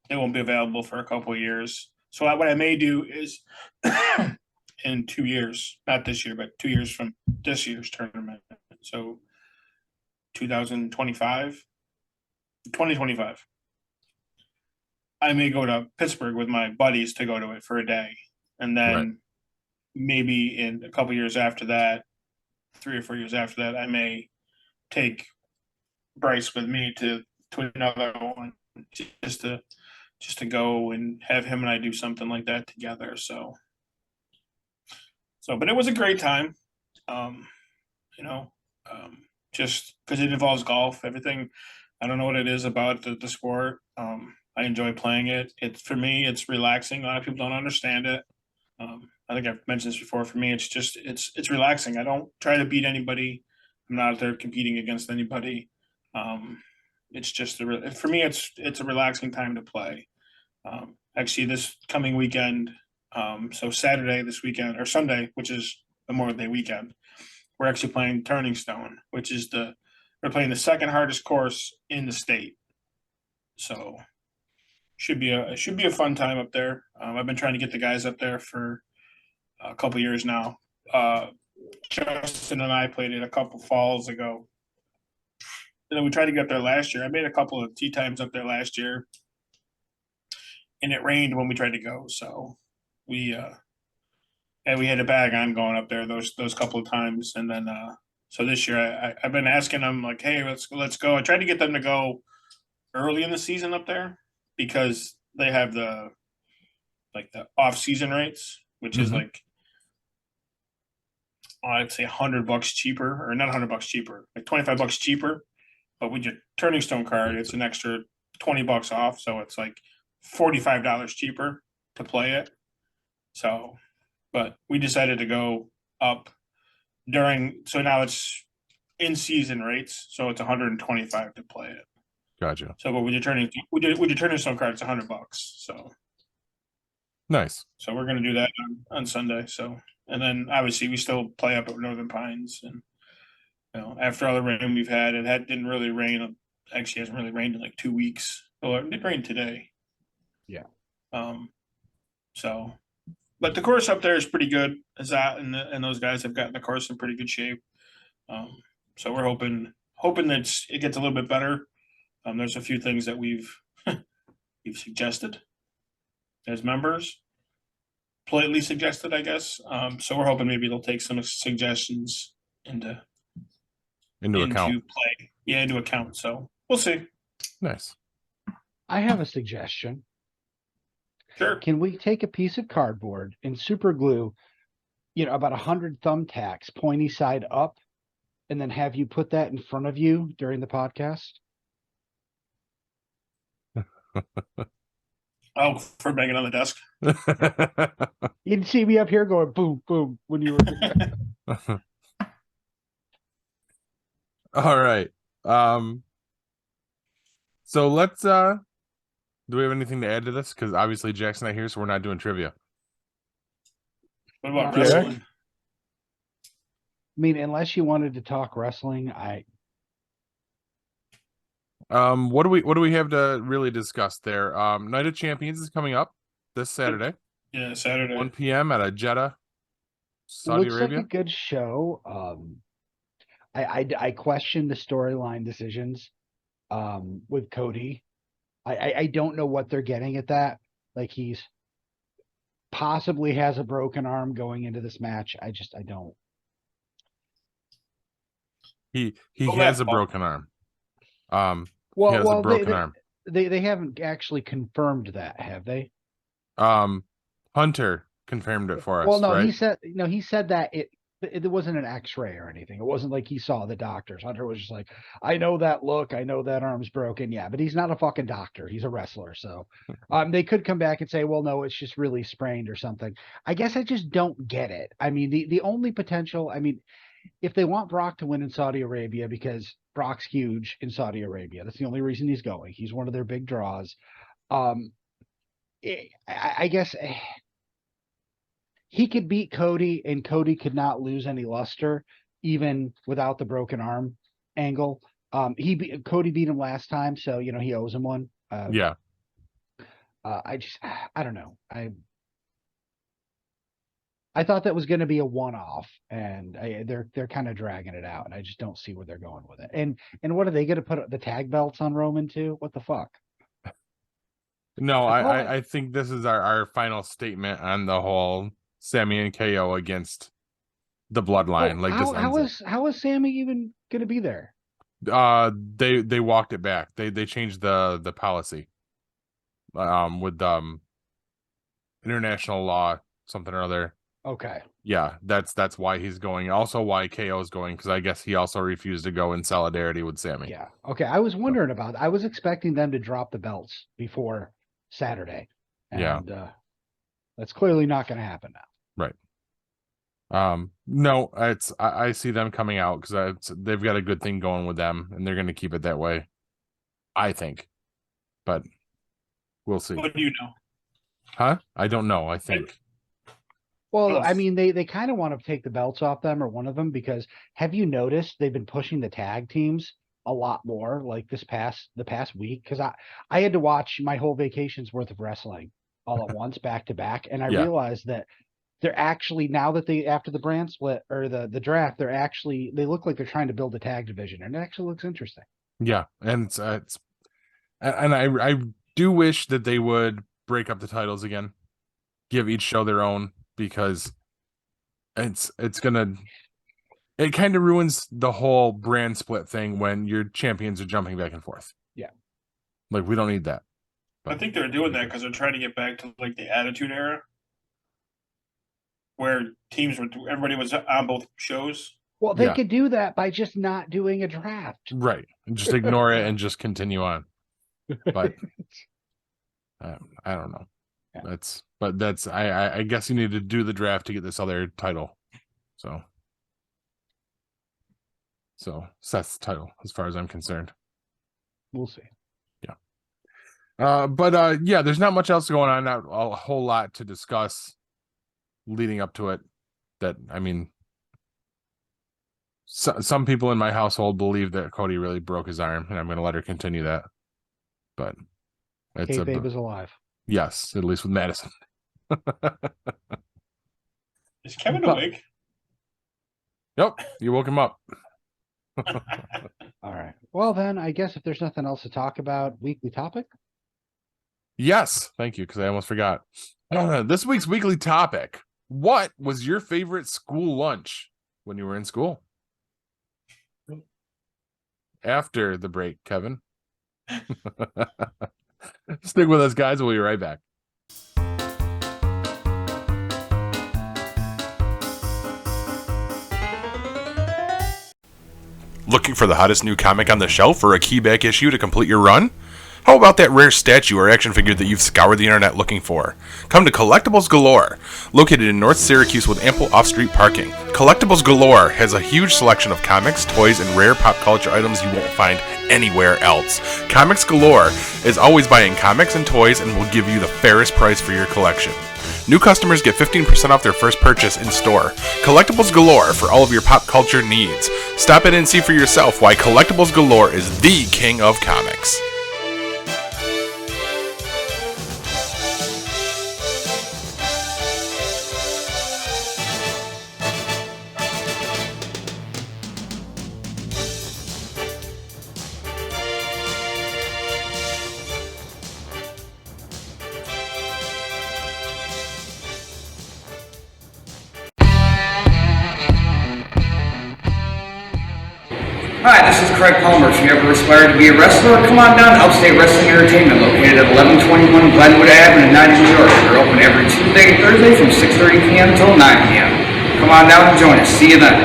They won't be available for a couple of years. So what I may do is in 2 years, not this year, but 2 years from this year's tournament. So 2025, I may go to Pittsburgh with my buddies to go to it for a day. And then Right. maybe in a couple years after that, 3 or 4 years after that, I may take Bryce with me to another one just to go and have him and I do something like that together. So, but it was a great time. Just because it involves golf, everything. I don't know what it is about the sport. I enjoy playing it. For me, it's relaxing. A lot of people don't understand it. I think I've mentioned this before. For me, it's relaxing. I don't try to beat anybody. I'm not out there competing against anybody. It's just for me, it's a relaxing time to play. Actually, this coming weekend, so Saturday this weekend or Sunday, which is Memorial Day weekend, we're actually playing Turning Stone, which is we're playing the second hardest course in the state. So should be a fun time up there. I've been trying to get the guys up there for a couple years now. Justin and I played it a couple falls ago. And then we tried to get up there last year. I made a couple of tee times up there last year, and it rained when we tried to go. So we had a bag on going up there those couple of times. And then so this year I've been asking them like, hey, let's go. I tried to get them to go early in the season up there because they have the off-season rates, which is like, I'd say $100 cheaper, or not $100 cheaper, like $25 cheaper. But with your Turning Stone card, it's an extra $20 off. So it's like $45 cheaper to play it. So, but we decided to go up so now it's in season rates. So it's $125 to play it. Gotcha. So, but with your Turning Stone card, it's $100. So Nice. So we're going to do that on Sunday. So, and then obviously we still play up at Northern Pines, and After all the rain we've had, didn't really rain. Actually, hasn't really rained in like 2 weeks. Well, it did rain today. Yeah. So, but the course up there is pretty good. Azat and those guys have gotten the course in pretty good shape. So we're hoping that it gets a little bit better. There's a few things that we've suggested as members, politely suggested, I guess. So we're hoping maybe they'll take some suggestions into account. play. Yeah, into account. So we'll see. Nice. I have a suggestion. Sure. Can we take a piece of cardboard and super glue, about 100 thumbtacks, pointy side up, and then have you put that in front of you during the podcast? Oh, for banging on the desk. You'd see me up here going boom, boom when you were. All right. So let's do we have anything to add to this? Because obviously Jack's not here, so we're not doing trivia. What about Yeah. wrestling? I mean, unless you wanted to talk wrestling, What do we have to really discuss there? Night of Champions is coming up this Saturday, Yeah, Saturday. 1 p.m. at a Jeddah, Saudi looks Arabia. like a good show. I question the storyline decisions with Cody. I don't know what they're getting at that. Like he's possibly has a broken arm going into this match. I don't. He Oh, has that a ball. broken arm. He Well, has a broken arm. They haven't actually confirmed that, have they? Hunter confirmed it for us. Well, no, right? he said that it wasn't an X-ray or anything. It wasn't like he saw the doctors. Hunter was just like, I know that look. I know that arm's broken. Yeah, but he's not a fucking doctor. He's a wrestler. So they could come back and say, well, no, it's just really sprained or something. I guess I just don't get it. I mean, the only potential, if they want Brock to win in Saudi Arabia, because Brock's huge in Saudi Arabia, that's the only reason he's going. He's one of their big draws. I guess he could beat Cody, and Cody could not lose any luster, even without the broken arm angle. Cody beat him last time, so he owes him one. Yeah. I don't know. I thought that was going to be a one-off, and they're kind of dragging it out, and I just don't see where they're going with it. And what are they going to put the tag belts on Roman too? What the fuck? No, I think this is our final statement on the whole Sammy and KO against the bloodline. How is Sammy even going to be there? They walked it back. They changed the policy. With international law, something or other. Okay. Yeah, that's why he's going. Also, why KO is going, because I guess he also refused to go in solidarity with Sammy. Yeah. Okay. I was wondering about it. I was expecting them to drop the belts before Saturday. And that's clearly not going to happen now. Right. No, I see them coming out because they've got a good thing going with them, and they're going to keep it that way, I think. But we'll see. What do you know? Huh? I don't know. I think. Well, they kind of want to take the belts off them, or one of them, because have you noticed they've been pushing the tag teams a lot more, like the past week? Because I had to watch my whole vacation's worth of wrestling all at once, back to back, and I realized that they're actually, now that after the brand split or the draft, they look like they're trying to build a tag division, and it actually looks interesting. Yeah, and I do wish that they would break up the titles again, give each show their own, because it kind of ruins the whole brand split thing when your champions are jumping back and forth. Yeah, like we don't need that. But I think they're doing that because they're trying to get back to like the Attitude Era, where everybody was on both shows. Well, they could do that by just not doing a draft, right? And just ignore it and just continue on. But I don't know. Yeah. I guess you need to do the draft to get this other title. So Seth's title, as far as I'm concerned. We'll see. Yeah. But there's not much else going on. Not a whole lot to discuss leading up to it. some people in my household believe that Cody really broke his arm, and I'm going to let her continue that. But it's Kayfabe is alive. yes, at least with Madison. Is Kevin awake? Yep, you woke him up. All right. Well, then I guess if there's nothing else to talk about, weekly topic. Yes, thank you, because I almost forgot. This week's weekly topic: what was your favorite school lunch when you were in school? After the break, Kevin. Stick with us, guys. We'll be right back. Looking for the hottest new comic on the shelf or a keyback issue to complete your run? How about that rare statue or action figure that you've scoured the internet looking for? Come to Collectibles Galore, located in North Syracuse with ample off-street parking. Collectibles Galore has a huge selection of comics, toys, and rare pop culture items you won't find anywhere else. Comics Galore is always buying comics and toys and will give you the fairest price for your collection. New customers get 15% off their first purchase in store. Collectibles Galore for all of your pop culture needs. Stop in and see for yourself why Collectibles Galore is the king of comics. Hi, this is Craig Palmer. If you ever aspire to be a wrestler, come on down to Upstate Wrestling Entertainment, located at 1121 Glenwood Avenue in United, New York. We're open every Tuesday and Thursday from 6:30 p.m. till 9 p.m. Come on down and join us. See you then.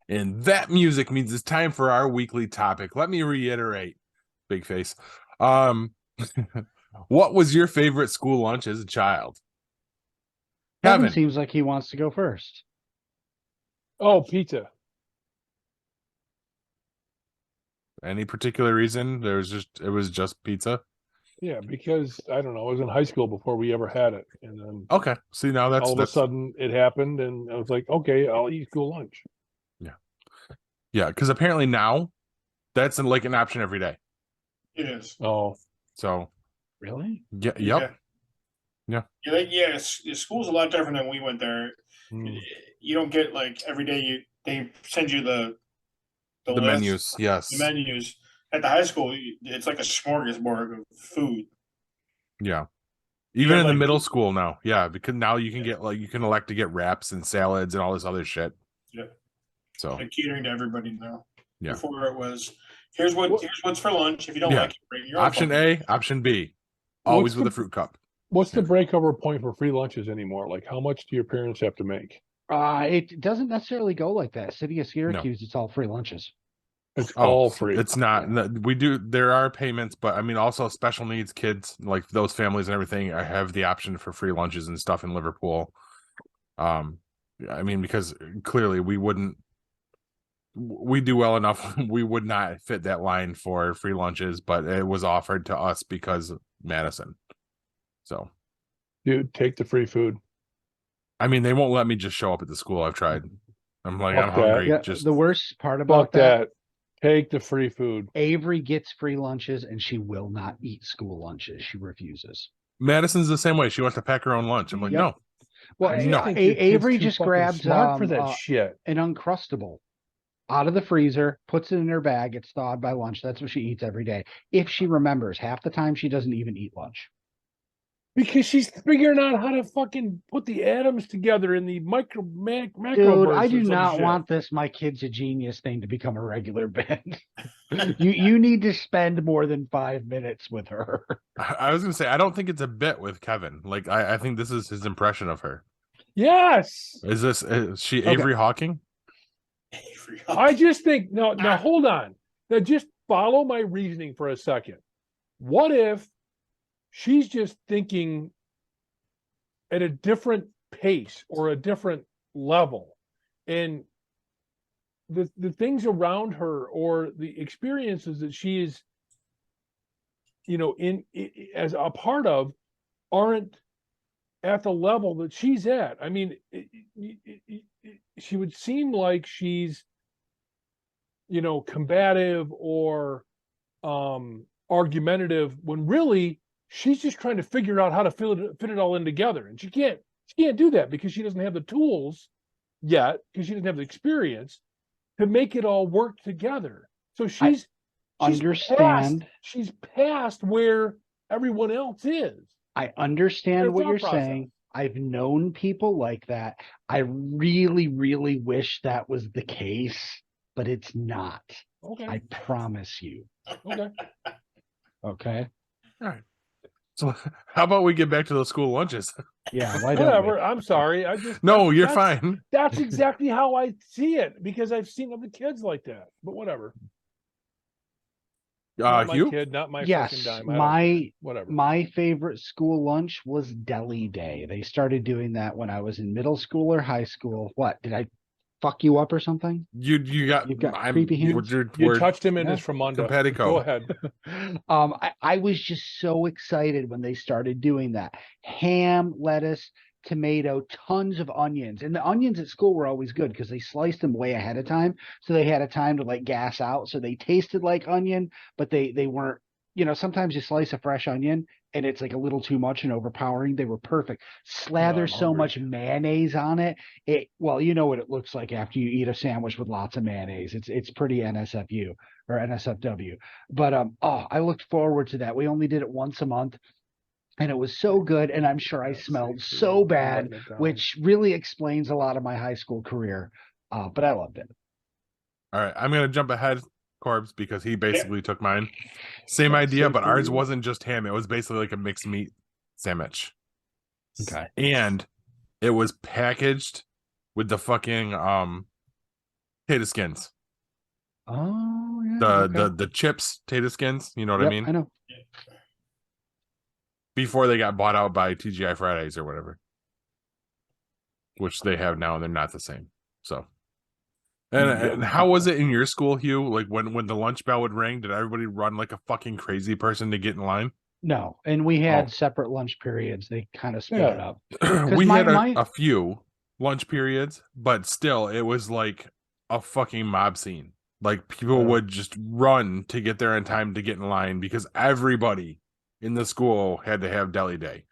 And that music means it's time for our weekly topic. Let me reiterate, big face. What was your favorite school lunch as a child? Kevin Kevin. seems like he wants to go first. Oh, pizza. Any particular reason? It was just pizza. Yeah, because I don't know, I was in high school before we ever had it. And then Okay. See, now that's all of a sudden it happened and I was like, okay, I'll eat school lunch. Yeah, because apparently now that's like an option every day. It is. Oh, So Really? yeah, yep. School's a lot different than we went there. Mm. You don't get like every day. They send you the The list, menus, yes. The menus at the high school. It's like a smorgasbord of food. Yeah. Even Yeah, in the like- middle school now. Yeah, because now you can get you can elect to get wraps and salads and all this other shit. Yeah. So Like catering to everybody now. Yeah. Before it was here's what's for lunch. If you don't Yeah. like it, bring your own option fucking- A, option B. Always What's with the- a fruit cup. what's the breakover point for free lunches anymore? Like, how much do your parents have to make? It doesn't necessarily go like that. City of Syracuse, it's all free lunches. It's all free. It's not. We do. There are payments, but I mean, also special needs kids, like those families and everything, have the option for free lunches and stuff in Liverpool. I mean, because clearly we do well enough. We would not fit that line for free lunches, but it was offered to us because of Madison. So, Dude, take the free food. I mean, they won't let me just show up at the school. I've tried. I'm like, Fuck I'm that. hungry. Yeah, Just the worst part about Fuck that. Take the free food. Avery gets free lunches and she will not eat school lunches. She refuses. Madison's the same way. She wants to pack her own lunch. I'm like, Yep. no. Well, I No. think your kid's Avery too just fucking grabbed smart for that shit. an Uncrustable out of the freezer, puts it in her bag. It's thawed by lunch. That's what she eats every day. If she remembers, half the time she doesn't even eat lunch. Because she's figuring out how to fucking put the atoms together in the macro Dude, I do bursts or some not shit. want this "my kid's a genius" thing to become a regular bit. You need to spend more than 5 minutes with her. I was gonna say I don't think it's a bit with Kevin. Like I think this is his impression of her. Yes. Is she Okay. Avery Hawking? I just think now hold on. Now just follow my reasoning for a second. What if she's just thinking at a different pace or a different level, and the things around her or the experiences that she is, in as a part of, aren't at the level that she's at. I mean, she would seem like she's, combative or argumentative when really she's just trying to figure out how to fit it all in together, and she can't do that because she doesn't have the tools yet, because she doesn't have the experience to make it all work together. So she's understand. She's past where everyone else is. I understand Their what thought you're process. saying. I've known people like that. I really, really wish that was the case, but it's not. Okay. I promise you. Okay. Okay. All right. So how about we get back to the school lunches? Yeah. Why don't Whatever. we? I'm sorry. No, you're that's- fine. That's exactly how I see it, because I've seen other kids like that. But whatever. Not my Hugh? kid, not my Yes, fucking dime. I don't care. Whatever. my favorite school lunch was deli day. They started doing that when I was in middle school or high school. What, did I fuck you up or something? You've got creepy hands? You touched him in Yeah. his Fremunda. Competico. Go ahead. I was just so excited when they started doing that. Ham, lettuce, tomato, tons of onions. And the onions at school were always good because they sliced them way ahead of time. So they had a time to like gas out. So they tasted like onion, but they weren't, sometimes you slice a fresh onion and it's like a little too much and overpowering. They were perfect. Slather I'm so hungry. much mayonnaise on it. Well, you know what it looks like after you eat a sandwich with lots of mayonnaise. It's pretty NSFU or NSFW. But I looked forward to that. We only did it once a month. And it was so good, and I'm sure I smelled so bad, which really explains a lot of my high school career. But I loved it. All right, I'm gonna jump ahead, Corbs, because he basically took mine. Same idea, but ours wasn't just ham. It was basically like a mixed meat sandwich. Okay. And it was packaged with the fucking tater skins. Oh yeah. The chips tater skins, you know what I mean? I know. Before they got bought out by TGI Fridays or whatever, which they have now, and they're not the same. So, and how was it in your school, Hugh? Like when the lunch bell would ring, did everybody run like a fucking crazy person to get in line? No, and we had separate lunch periods. They kind of split it up. We had a few lunch periods, but still, it was like a fucking mob scene. Like people would just run to get there in time to get in line because everybody in the school had to have deli day.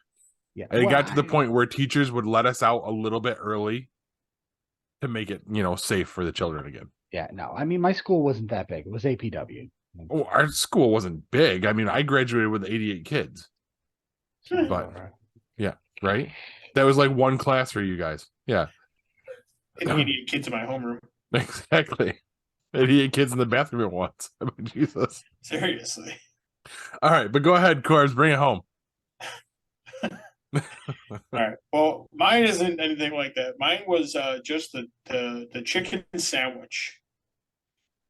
Yeah. And it got to the point where teachers would let us out a little bit early to make it, safe for the children again. Yeah, no. I mean, my school wasn't that big. It was APW. Oh, our school wasn't big. I mean, I graduated with 88 kids. But yeah, right? That was like one class for you guys. Yeah. 88 kids in my homeroom. Exactly. 88 kids in the bathroom at once. I mean, Jesus. Seriously. All right, but go ahead, Corbs, bring it home. All right. Well, mine isn't anything like that. Mine was just the chicken sandwich.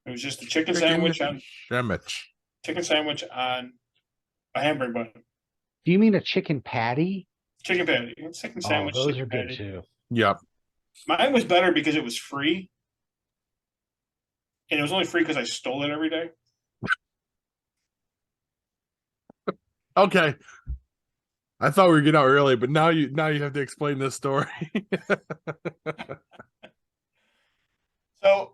It was just a chicken sandwich on a hamburger bun. Do you mean a chicken patty? Chicken patty. Chicken sandwich. Those chicken are good patty. too. Yep. Mine was better because it was free. And it was only free because I stole it every day. Okay. I thought we were getting out early, but now you have to explain this story. So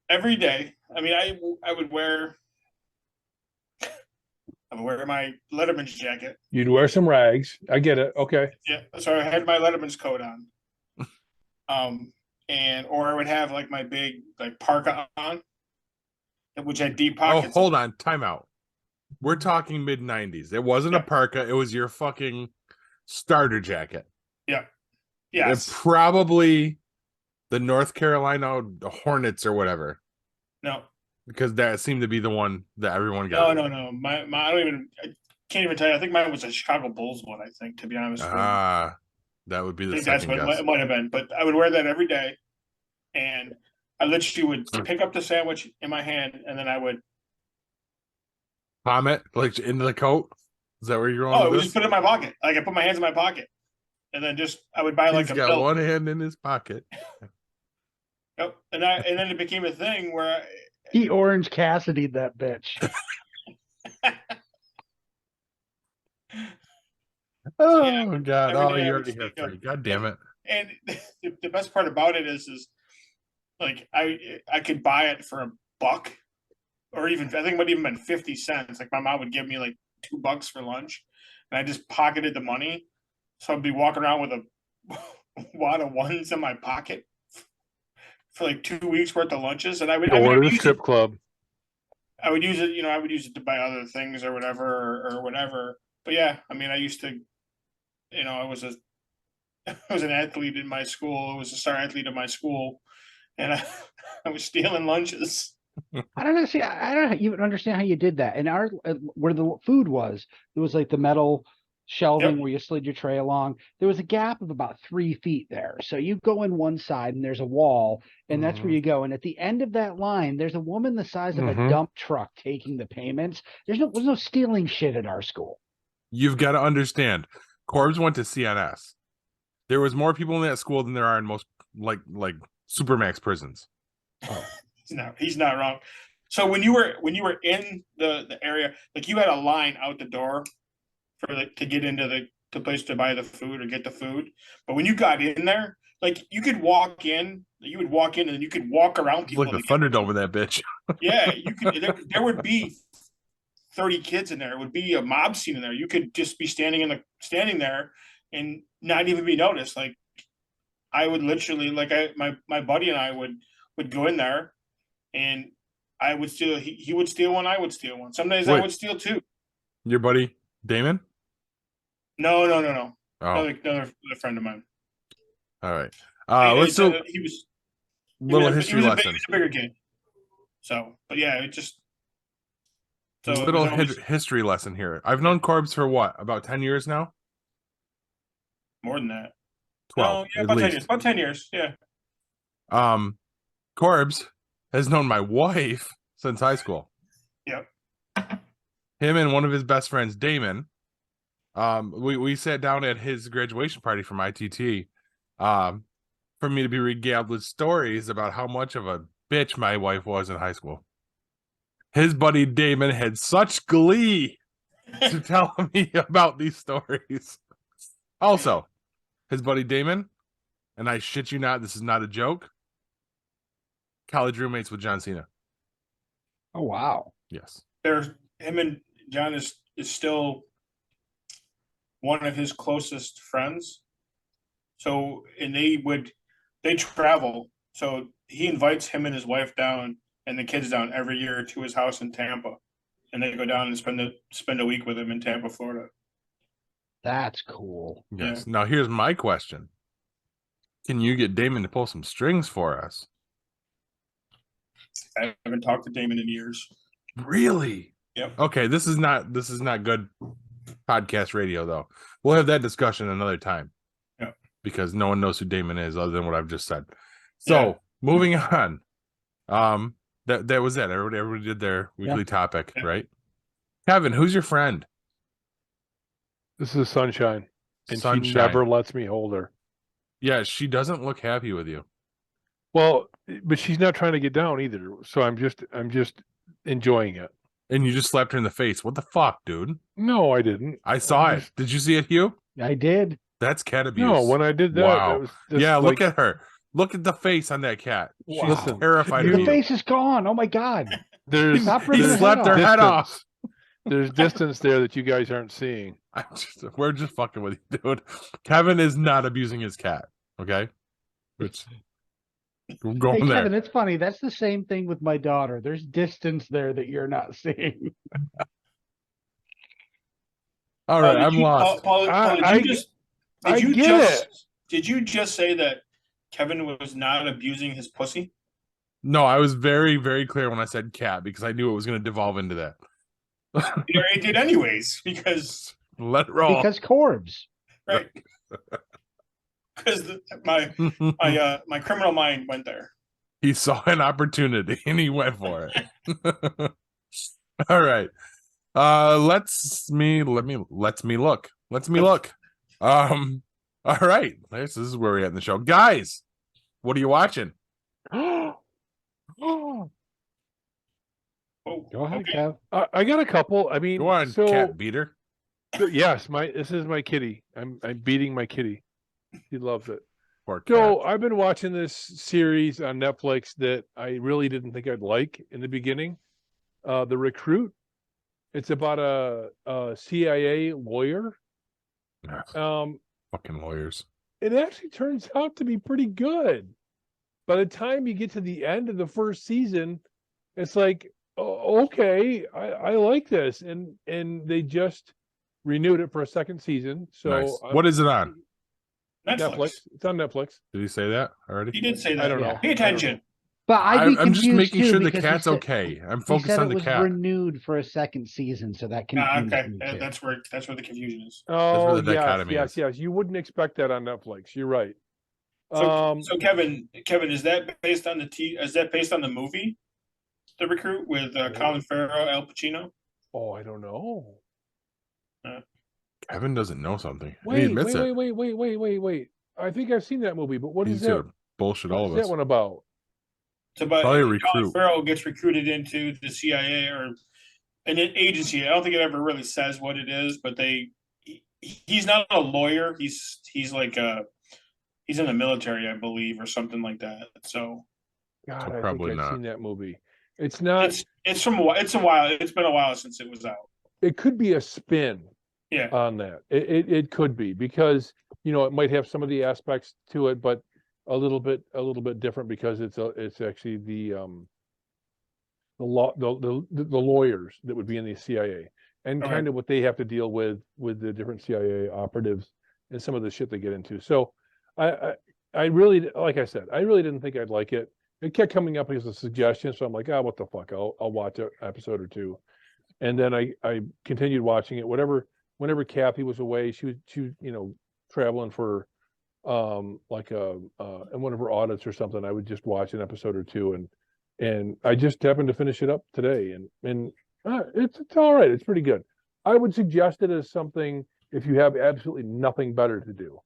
every day, I mean, I would wear my Letterman's jacket. You'd wear some rags. I get it. Okay. Yeah, so I had my Letterman's coat on. Or I would have like my big like parka on, which had deep Oh, pockets. hold on, time out. We're talking mid 90s. It wasn't a parka. It was your fucking starter jacket. Yeah. And Yes. probably the North Carolina Hornets or whatever. No. Because that seemed to be the one that everyone No, got. no. I can't even tell you. I think mine was a Chicago Bulls one, I think, to be honest with you. Ah, that would be I the think that's second what guess. it might have been. But I would wear that every day. And I literally would pick up the sandwich in my hand and then I would Palm it like into the coat. Is that where you're going? I with would this? just put it in my pocket. Like I put my hands in my pocket. And then I would buy like He's a got belt. one hand in his pocket. Yep. And then it became a thing where He Orange Cassidy that bitch. Oh Yeah, God! every Oh, day I you would already have sneak up. three. God damn it! and the best part about it is like I could buy it for $1, or even I think it might even been 50 cents. Like my mom would give me like $2 for lunch, and I just pocketed the money, so I'd be walking around with a wad of ones in my pocket for like 2 weeks worth of lunches, and I would Or the use strip it. club. I would use it, I would use it to buy other things or whatever or whatever. But yeah, I mean, I used to, I was I was an athlete in my school. I was a star athlete in my school, and I was stealing lunches. I don't know. See, I don't even understand how you did that. And our where the food was, there was like the metal shelving Yep. where you slid your tray along. There was a gap of about 3 feet there. So you go in one side and there's a wall, and that's where you go. And at the end of that line, there's a woman the size of a dump truck taking the payments. There's no stealing shit at our school. You've got to understand. Corbs went to CNS. There was more people in that school than there are in most like Supermax prisons. Oh. He's not wrong. So when you were in the area, like you had a line out the door for to get into the place to buy the food or get the food. But when you got in there, like you would walk in and then you could walk around It's people. like the Thunderdome in that bitch. Yeah, you could. There would be 30 kids in there. It would be a mob scene in there. You could just be standing there and not even be noticed. Like I would literally, my buddy and I would go in there, and I would steal. He would steal one. I would steal one. Some days I Wait. would steal two. Your buddy Damon? No. Oh, Another friend of mine. all right. Let's do He was little he history was lesson. a bigger kid. So, but yeah, it just it Little was always history lesson here. I've known Corbs for what, about 10 years now? more than that. 12 yeah, at about 10 least. years. About 10 years. Yeah. Corbs has known my wife since high school. Yep. Him and one of his best friends, Damon. We sat down at his graduation party from ITT. For me to be regaled with stories about how much of a bitch my wife was in high school. His buddy Damon had such glee to tell me about these stories. Also, his buddy Damon, and I shit you not, this is not a joke, college roommates with John Cena. Oh, wow. Yes. Him and John is still one of his closest friends. So, and they travel. So he invites him and his wife down and the kids down every year to his house in Tampa. And they go down and spend a week with him in Tampa, Florida. That's cool. Yes. Yeah. Now here's my question. Can you get Damon to pull some strings for us? I haven't talked to Damon in years. Really? Yep. Okay, this is not good podcast radio though. We'll have that discussion another time. Yeah. Because no one knows who Damon is other than what I've just said. So moving on. That was it. Everybody did their weekly topic, right? Kevin, who's your friend? This is Sunshine. And Sunshine. she never lets me hold her. Yeah, she doesn't look happy with you. Well, but she's not trying to get down either. So I'm just enjoying it. And you just slapped her in the face. What the fuck, dude? No, I didn't. I saw it. Did you see it, Hugh? I did. That's cat abuse. No, when I did that, Wow. that was just Yeah, like, look at her. Look at the face on that cat. She's Listen, terrified of The you. face is gone. Oh my God. there's Stop He ripping her slapped her head head distance. off. There's distance there that you guys aren't seeing. We're just fucking with you, dude. Kevin is not abusing his cat. Okay, we're going Hey, there. Kevin, it's funny. That's the same thing with my daughter. There's distance there that you're not seeing. All right, I'm lost. Paul, I get it. Did you just say that Kevin was not abusing his pussy? No, I was very, very clear when I said cat because I knew it was going to devolve into that. It did anyways, because Let it roll. Because Corbs. right. Because my criminal mind went there. He saw an opportunity and he went for it. All right. Let's me look. All right. This is where we're at in the show. Guys, what are you watching? Oh, Go ahead, okay. Kev. I got a couple. I mean, Go on, so cat beater. yes, this is my kitty. I'm beating my kitty. He loves it. Poor So cat. I've been watching this series on Netflix that I really didn't think I'd like in the beginning. The Recruit. It's about a CIA lawyer. Ugh, fucking lawyers. It actually turns out to be pretty good. By the time you get to the end of the first season, it's like, oh, okay, I like this, and they just renewed it for a second season. So Nice. What is it on? Netflix. It's on Netflix. Did he say that already? He did say that. I don't know. Pay attention. But I'd be I'm just confused making too, sure the because he cat's said- okay. I'm He focused said on it the was cat. renewed for a second season, so that confused Okay, me too. that's where the confusion is. Oh, the dichotomy yes. is. You wouldn't expect that on Netflix. You're right. So Kevin, is that based on is that based on the movie, The Recruit, with Colin Farrell, Al Pacino? Oh, I don't know. Kevin doesn't know something. And he admits it. Wait. I think I've seen that movie, but what is He's that? gonna bullshit all What of is that us. one about? It's about Probably a Colin recruit. Farrell gets recruited into the CIA or an agency. I don't think it ever really says what it is, but he's not a lawyer. He's like he's in the military, I believe, or something like that. So God, I probably think I've not. seen that movie. It's not. it's a while. It's been a while since it was out. It could be a spin Yeah. on that. It could be, because it might have some of the aspects to it, but a little bit different, because it's actually the lawyers that would be in the CIA, and All kind right. of what they have to deal with the different CIA operatives and some of the shit they get into. So I really, like I said, I really didn't think I'd like it. It kept coming up as a suggestion, so I'm like, what the fuck? I'll watch an episode or two, and then I continued watching it. Whenever Kathy was away, she was traveling for like in one of her audits or something. I would just watch an episode or two, and I just happened to finish it up today, and it's all right. It's pretty good. I would suggest it as something if you have absolutely nothing better to do.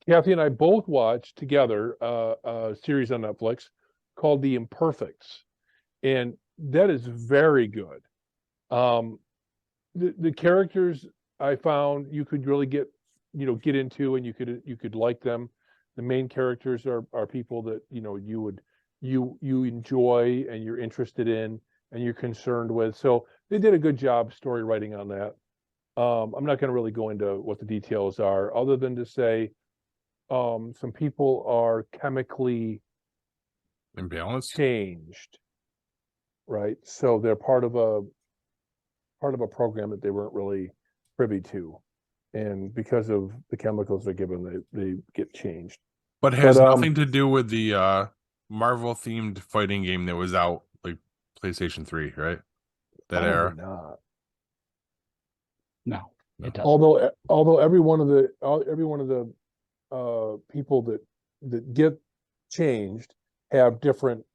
Kathy and I both watched together a series on Netflix called The Imperfects, and that is very good. The characters I found you could really get into, and you could like them. The main characters are people that you enjoy and you're interested in and you're concerned with. So they did a good job story writing on that. I'm not going to really go into what the details are, other than to say some people are chemically Imbalanced. changed, right? So they're part of a program that they weren't really privy to, and because of the chemicals they're given, they get changed. But has nothing to do with the Marvel themed fighting game that was out, like PlayStation 3, right? That era. Not. No, it doesn't. Although every one of the people that get changed have different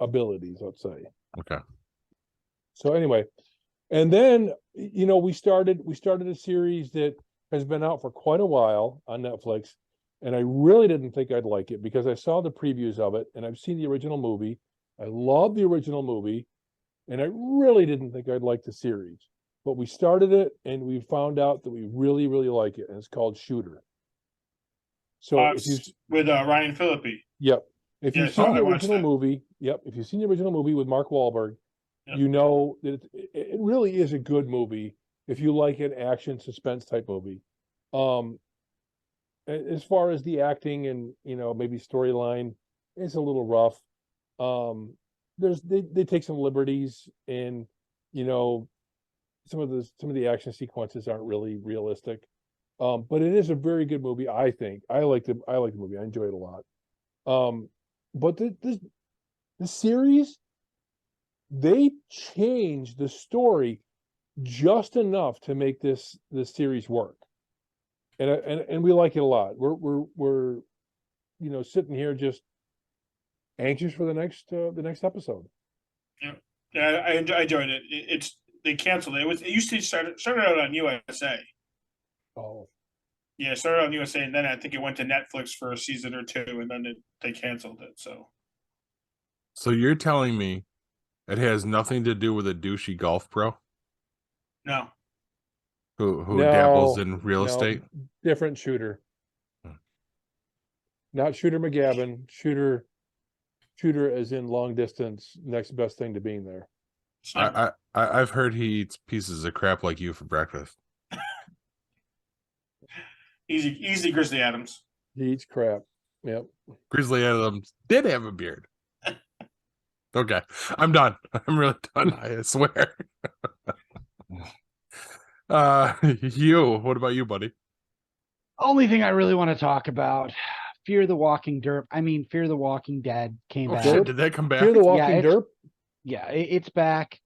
abilities, let's say. Okay. So anyway, and then we started a series that has been out for quite a while on Netflix, and I really didn't think I'd like it because I saw the previews of it, and I've seen the original movie. I love the original movie, and I really didn't think I'd like the series. But we started it, and we found out that we really, really like it, and it's called Shooter. So if you with Ryan Phillippe. Yep. If Yeah, you've seen I the watched original that. movie, if you've seen the original movie with Mark Wahlberg, Yep. you know that it really is a good movie if you like an action suspense type movie. As far as the acting and maybe storyline, it's a little rough. They take some liberties, and some of the action sequences aren't really realistic. But it is a very good movie, I think. I like the movie. I enjoy it a lot. But the series, they changed the story just enough to make this series work. And we like it a lot. We're sitting here just anxious for the next episode. Yeah, I enjoyed it. They canceled it. It used to started out on USA. Oh, yeah, it started on USA, and then I think it went to Netflix for a season or two, and then they canceled it. So you're telling me it has nothing to do with a douchey golf pro No, who No, dabbles in real no. estate? different shooter. Not Shooter McGavin. Shooter as in long distance, next best thing to being there. I've heard he eats pieces of crap like you for breakfast. easy, Grizzly Adams. He eats crap. Yep. Grizzly Adams did have a beard. Okay, I'm done. I'm really done. I swear. Hugh, what about you, buddy? Only thing I really want to talk about, Fear the Walking Dead came Oh back. shit, did that come back? Fear the Walking it's- Derp. Yeah, it's back.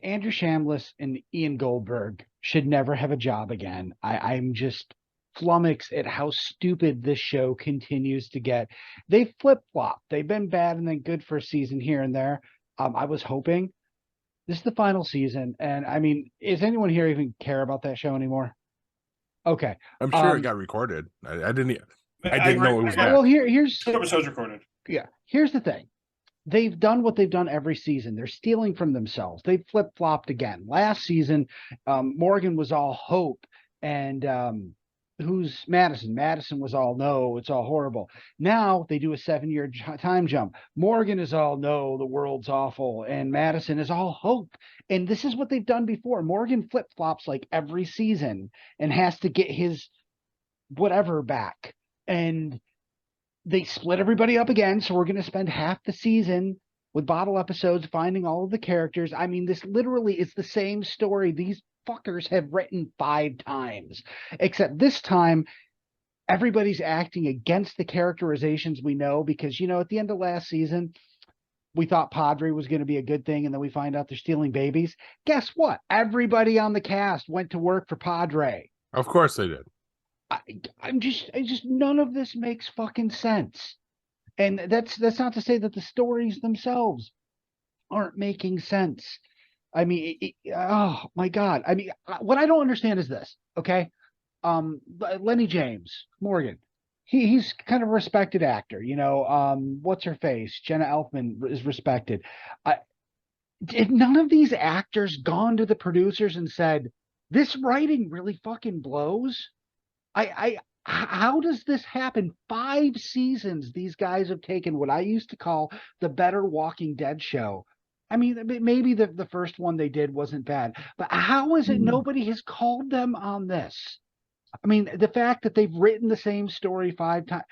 Andrew Shambliss and Ian Goldberg should never have a job again. I'm just flummoxed at how stupid this show continues to get. They flip-flop. They've been bad and then good for a season here and there. I was hoping this is the final season, and I mean, is anyone here even care about that show anymore? Okay. I'm sure it got recorded. I didn't know it was back. Well, here's 2 episodes recorded. Yeah, here's the thing. They've done what they've done every season. They're stealing from themselves. They flip-flopped again. Last season, Morgan was all hope, and who's Madison? Madison was all no, it's all horrible. Now they do a 7-year time jump. Morgan is all no, the world's awful, and Madison is all hope. And this is what they've done before. Morgan flip-flops like every season and has to get his whatever back. And they split everybody up again, so we're going to spend half the season with bottle episodes finding all of the characters. I mean, this literally is the same story these fuckers have written 5 times, except this time everybody's acting against the characterizations we know, because, at the end of last season, we thought Padre was going to be a good thing, and then we find out they're stealing babies. Guess what? Everybody on the cast went to work for Padre. Of course they did. I just none of this makes fucking sense. And that's not to say that the stories themselves aren't making sense. I mean, oh my God. I mean, what I don't understand is this, okay? Lenny James, Morgan, he's kind of a respected actor, what's her face? Jenna Elfman is respected. Did none of these actors gone to the producers and said, this writing really fucking blows? How does this happen? 5 seasons these guys have taken what I used to call the better Walking Dead show. I mean, maybe the first one they did wasn't bad, but how is it nobody has called them on this? I mean, the fact that they've written the same story 5 times,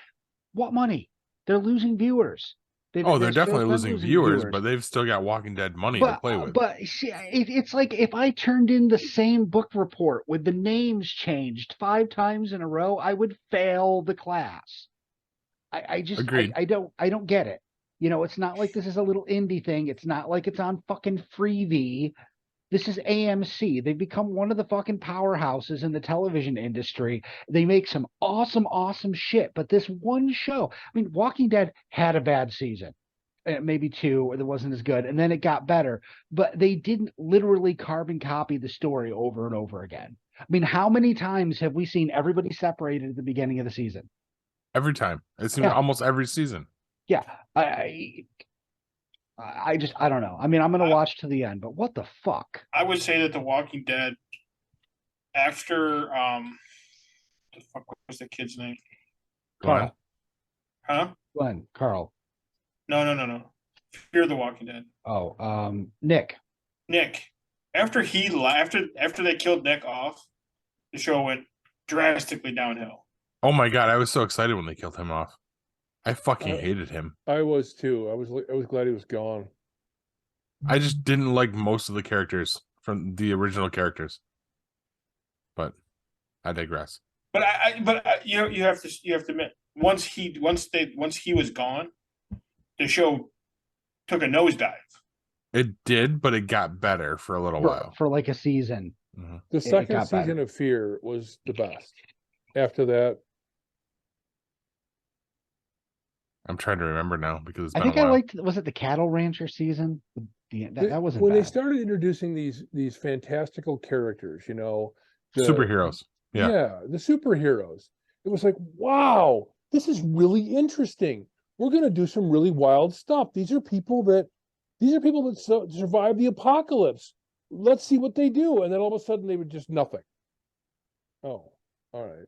what money? They're losing viewers. They're definitely losing viewers, but they've still got Walking Dead money to play with. But see, it's like if I turned in the same book report with the names changed 5 times in a row, I would fail the class. I just Agreed. I don't get it. It's not like this is a little indie thing. It's not like it's on fucking Freevee. This is AMC. They've become one of the fucking powerhouses in the television industry. They make some awesome shit. But this one show, I mean, Walking Dead had a bad season, maybe 2, that wasn't as good. And then it got better. But they didn't literally carbon copy the story over and over again. I mean, how many times have we seen everybody separated at the beginning of the season? Every time. It seems almost every season. Yeah. I don't know. I mean, I'm going to watch to the end, but what the fuck? I would say that The Walking Dead, after the fuck was the kid's name? Carl. Huh? Glenn. Carl. No. Fear the Walking Dead. Oh, Nick. After they killed Nick off, the show went drastically downhill. Oh my God, I was so excited when they killed him off. I fucking hated him. I was too. I was glad he was gone. I just didn't like most of the characters from the original characters. But I digress. But you have to admit, once he was gone, the show took a nosedive. It did, but it got better for a little while. For like a season. Mhm. The second got season better. of Fear was the best. After that, I'm trying to remember now because it's I been think a I while. liked, was it the Cattle Rancher season? That wasn't when bad. they started introducing these fantastical characters, you know, Superheroes. Yeah. the superheroes. It was like, wow, this is really interesting. We're going to do some really wild stuff. These are people that survived the apocalypse. Let's see what they do. And then all of a sudden they were just nothing. Oh, all right.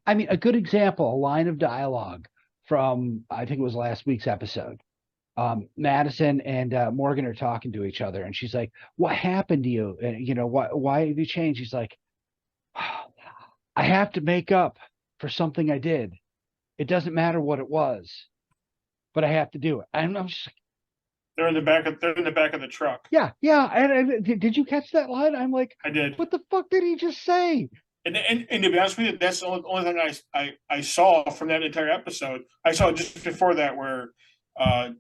I mean, a good example, a line of dialogue from, I think it was last week's episode. Madison and Morgan are talking to each other, and she's like, "What happened to you? And you know, why have you changed?" He's like, "I have to make up for something I did. It doesn't matter what it was, but I have to do it." And I'm just like, They're in the back of the truck. yeah. And did you catch that line? I'm like, I did. what the fuck did he just say? And to be honest with you, that's the only thing I saw from that entire episode. I saw just before that where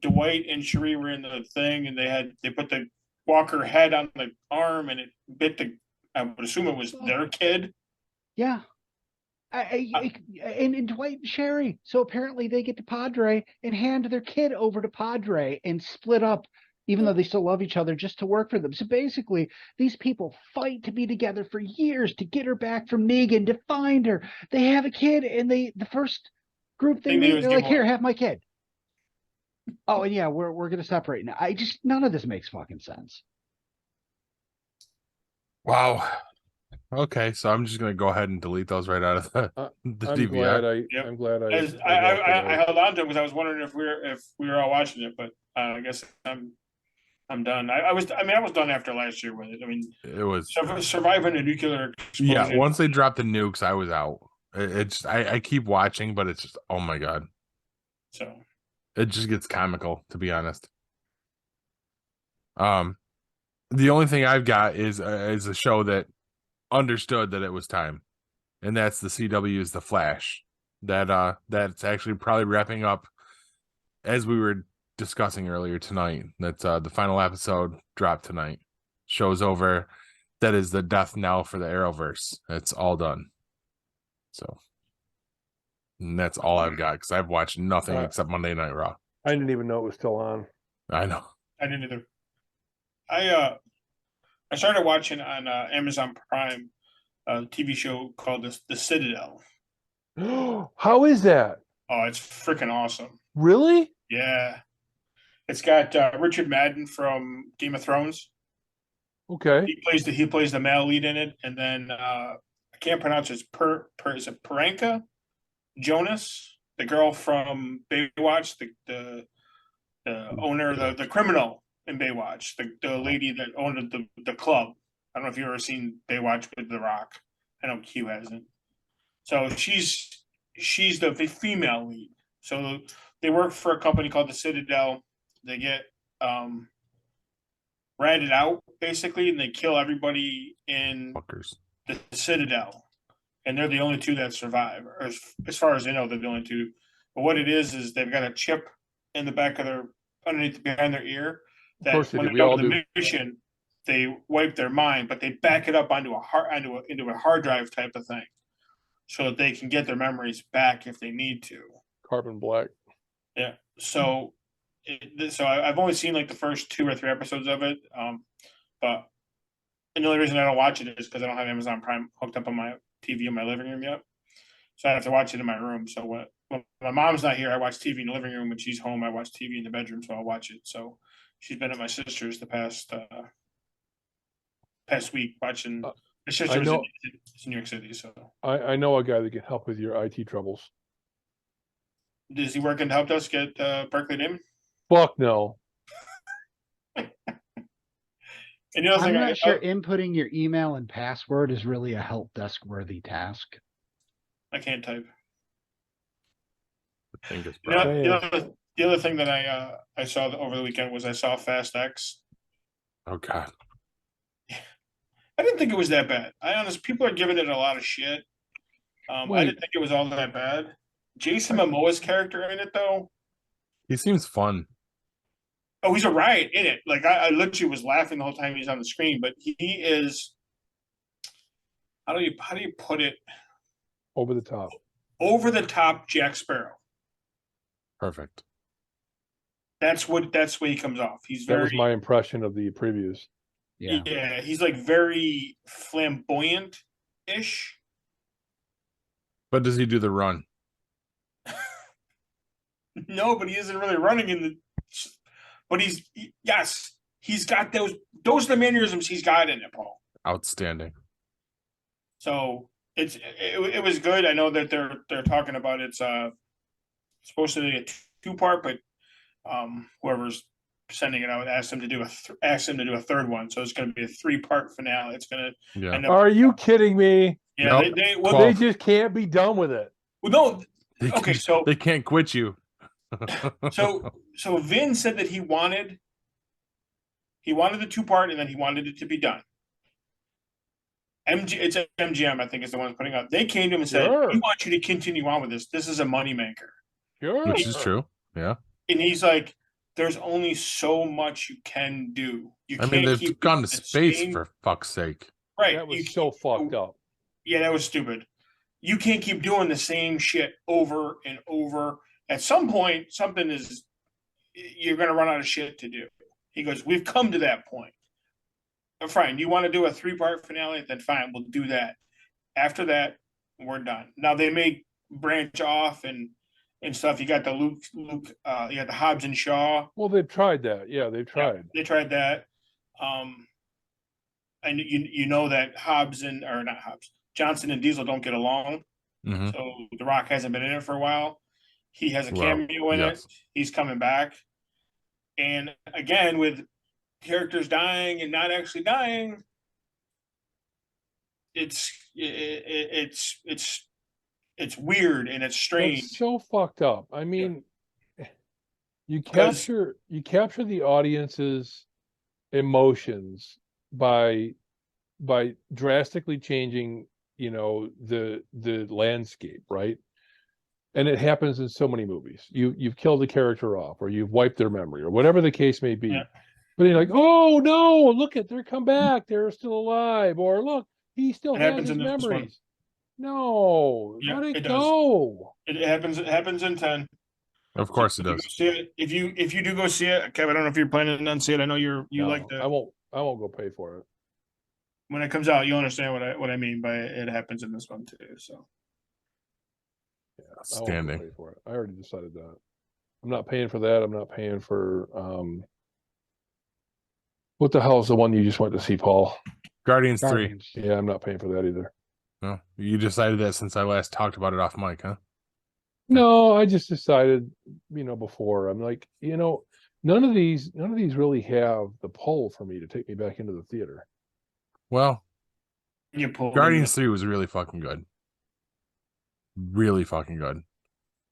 Dwight and Cherie were in the thing, and they put the Walker head on the arm, and it bit the. I would assume it was their kid. Yeah. And Dwight and Sherry. So apparently they get to Padre and hand their kid over to Padre and split up, even though they still love each other, just to work for them. So basically, these people fight to be together for years to get her back from Negan, to find her. They have a kid, and the first group they meet, they're like, "Here, have my kid." Oh, and yeah, we're gonna separate now. None of this makes fucking sense. Wow. Okay, so I'm just gonna go ahead and delete those right out of the I'm DVR. glad I'm glad I As walked I away. held on to it because I was wondering if we were all watching it, but I guess I'm done. I was done after last year with it. I mean, It was surviving a nuclear explosion. yeah. Once they dropped the nukes, I was out. It's I keep watching, but it's just oh my god, So it just gets comical to be honest. The only thing I've got is a show that understood that it was time, and that's the CW's The Flash. That's actually probably wrapping up as we were discussing earlier tonight. That's the final episode dropped tonight. Show's over. That is the death knell for the Arrowverse. It's all done. So, and that's all I've got because I've watched nothing except Monday Night Raw. I didn't even know it was still on. I know. I didn't either. I started watching on Amazon Prime a TV show called the Citadel. How is that? Oh, it's freaking awesome. Really? Yeah. It's got Richard Madden from Game of Thrones. Okay. He plays the male lead in it, and then I can't pronounce it. Is it Paranka Jonas, the girl from Baywatch, the owner, the criminal in Baywatch, the lady that owned the club. I don't know if you've ever seen Baywatch with The Rock. I know Hugh hasn't. So she's the female lead. So they work for a company called the Citadel. They get ratted out basically, and they kill everybody in Fuckers. the Citadel, and they're the only two that survive. Or as far as I know, they're the only two. But what it is they've got a chip in the back of behind their ear. That course they when do. they We go all to the do. mission, they wipe their mind, but they back it up into a hard drive type of thing, so that they can get their memories back if they need to. Carbon black. Yeah. So, I've only seen like the first 2 or 3 episodes of it. But and the only reason I don't watch it is because I don't have Amazon Prime hooked up on my TV in my living room yet. So I have to watch it in my room. So when my mom's not here, I watch TV in the living room. When she's home, I watch TV in the bedroom. So I'll watch it. So she's been at my sister's the past week watching. My sister was in New York City. So I know a guy that can help with your IT troubles. does he work and help us get Berkeley Damon? Fuck no. And the other I'm thing not sure inputting your email and password is really a help desk worthy task. I can't type. I think it's You know, probably. the other thing that I saw over the weekend was I saw Fast X. Oh god. I didn't think it was that bad. I honestly, people are giving it a lot of shit. I Wait. didn't think it was all that bad. Jason Momoa's character in it, though. He seems fun. Oh, he's a riot in it. Like I literally was laughing the whole time he's on the screen. But he is. How do you put it? Over the top. Over the top Jack Sparrow. Perfect. That's what he comes off. He's That very. was my impression of the previews. Yeah. He's like very flamboyant-ish. But does he do the run? No, but he isn't really running in the. But he's got those. Those are the mannerisms he's got in it, Paul. Outstanding. So it was good. I know that they're talking about it's supposed to be a 2-part, but whoever's sending it out asked him to do a third one. So it's going to be a 3-part finale. It's going to end up. Are you kidding me? Yeah, Nope. They just can't be done with it. no. They Okay, can- so they can't quit you. so Vin said that he wanted the 2-part and then he wanted it to be done. It's MGM, I think, is the one putting up. They came to him and said, Sure. "We want you to continue on with this. This is a moneymaker." Sure. Which is true. Yeah. And he's like, "There's only so much you can do. You I can't mean, they've keep gone to the space same-" for fuck's sake. right. That you was so fucked up. Yeah, that was stupid. You can't keep doing the same shit over and over. At some point, you're going to run out of shit to do. He goes, "We've come to that point. Fine, you want to do a 3-part finale? Then fine, we'll do that. After that, we're done." Now they may branch off and stuff. You got the Luke, you got the Hobbs and Shaw. Well, they've tried that. Yeah, they've Yeah, tried. they tried that. And you know that Johnson and Diesel don't get along. Hmm. So The Rock hasn't been in it for a while. He has a Well, cameo in yes. it. He's coming back. And again, with characters dying and not actually dying, it's weird and it's strange. It's so fucked up. I mean, you 'Cause- capture the audience's emotions by drastically changing, the landscape, right? And it happens in so many movies. You've killed a character off, or you've wiped their memory, or whatever the case may be. Yeah. But you're like, oh no, look at they're come back, they're still alive, or look, he still It has happens his in this one. memories. No, Yeah, let it it does. go. It happens in 10. Of course it If you does. go see it, if you do go see it, Kev, I don't know if you're planning on seeing it. I know you No, like I the won't go pay for it. when it comes out, you'll understand what I mean by it happens in this one too. So I won't go Outstanding. pay for it. I already decided that. I'm not paying for that. I'm not paying for what the hell is the one you just went to see, Paul? Guardians 3. Guardians. Yeah, I'm not paying for that either. No, you decided that since I last talked about it off mic, huh? No, I just decided, before. I'm like, none of these really have the pull for me to take me back into the theater. Well, you pull Guardians 3 was really fucking good. Really fucking good.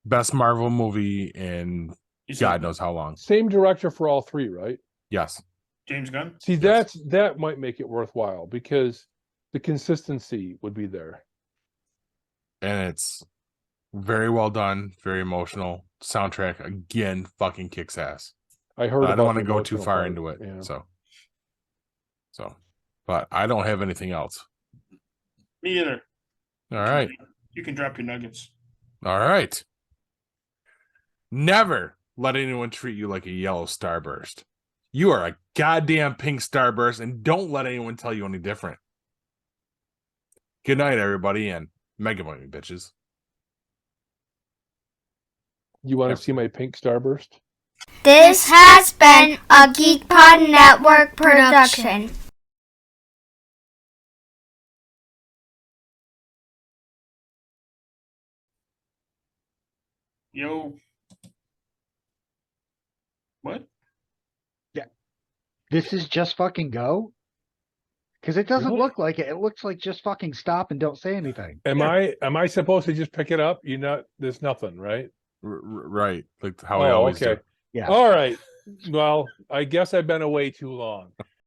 Best Marvel movie in You said God knows how long. Same director for all three, right? Yes. James Gunn. See, Yes. that might make it worthwhile because the consistency would be there. And it's very well done, very emotional. Soundtrack again fucking kicks ass. I heard. But I about don't want to the go too emotional far part, into it. yeah. So but I don't have anything else. Me either. All right. You can drop your nuggets. All right. Never let anyone treat you like a yellow starburst. You are a goddamn pink starburst, and don't let anyone tell you any different. Good night, everybody, and mega money, bitches. You want Yep. to see my pink starburst? This has been a GeekPod Network production. Yo. What? This is just fucking go? Because it doesn't Really? look like it. It looks like just fucking stop and don't say anything. Am I supposed to just pick it up? There's nothing, right? Right. Like how I always okay. do. Yeah. All right. Well, I guess I've been away too long.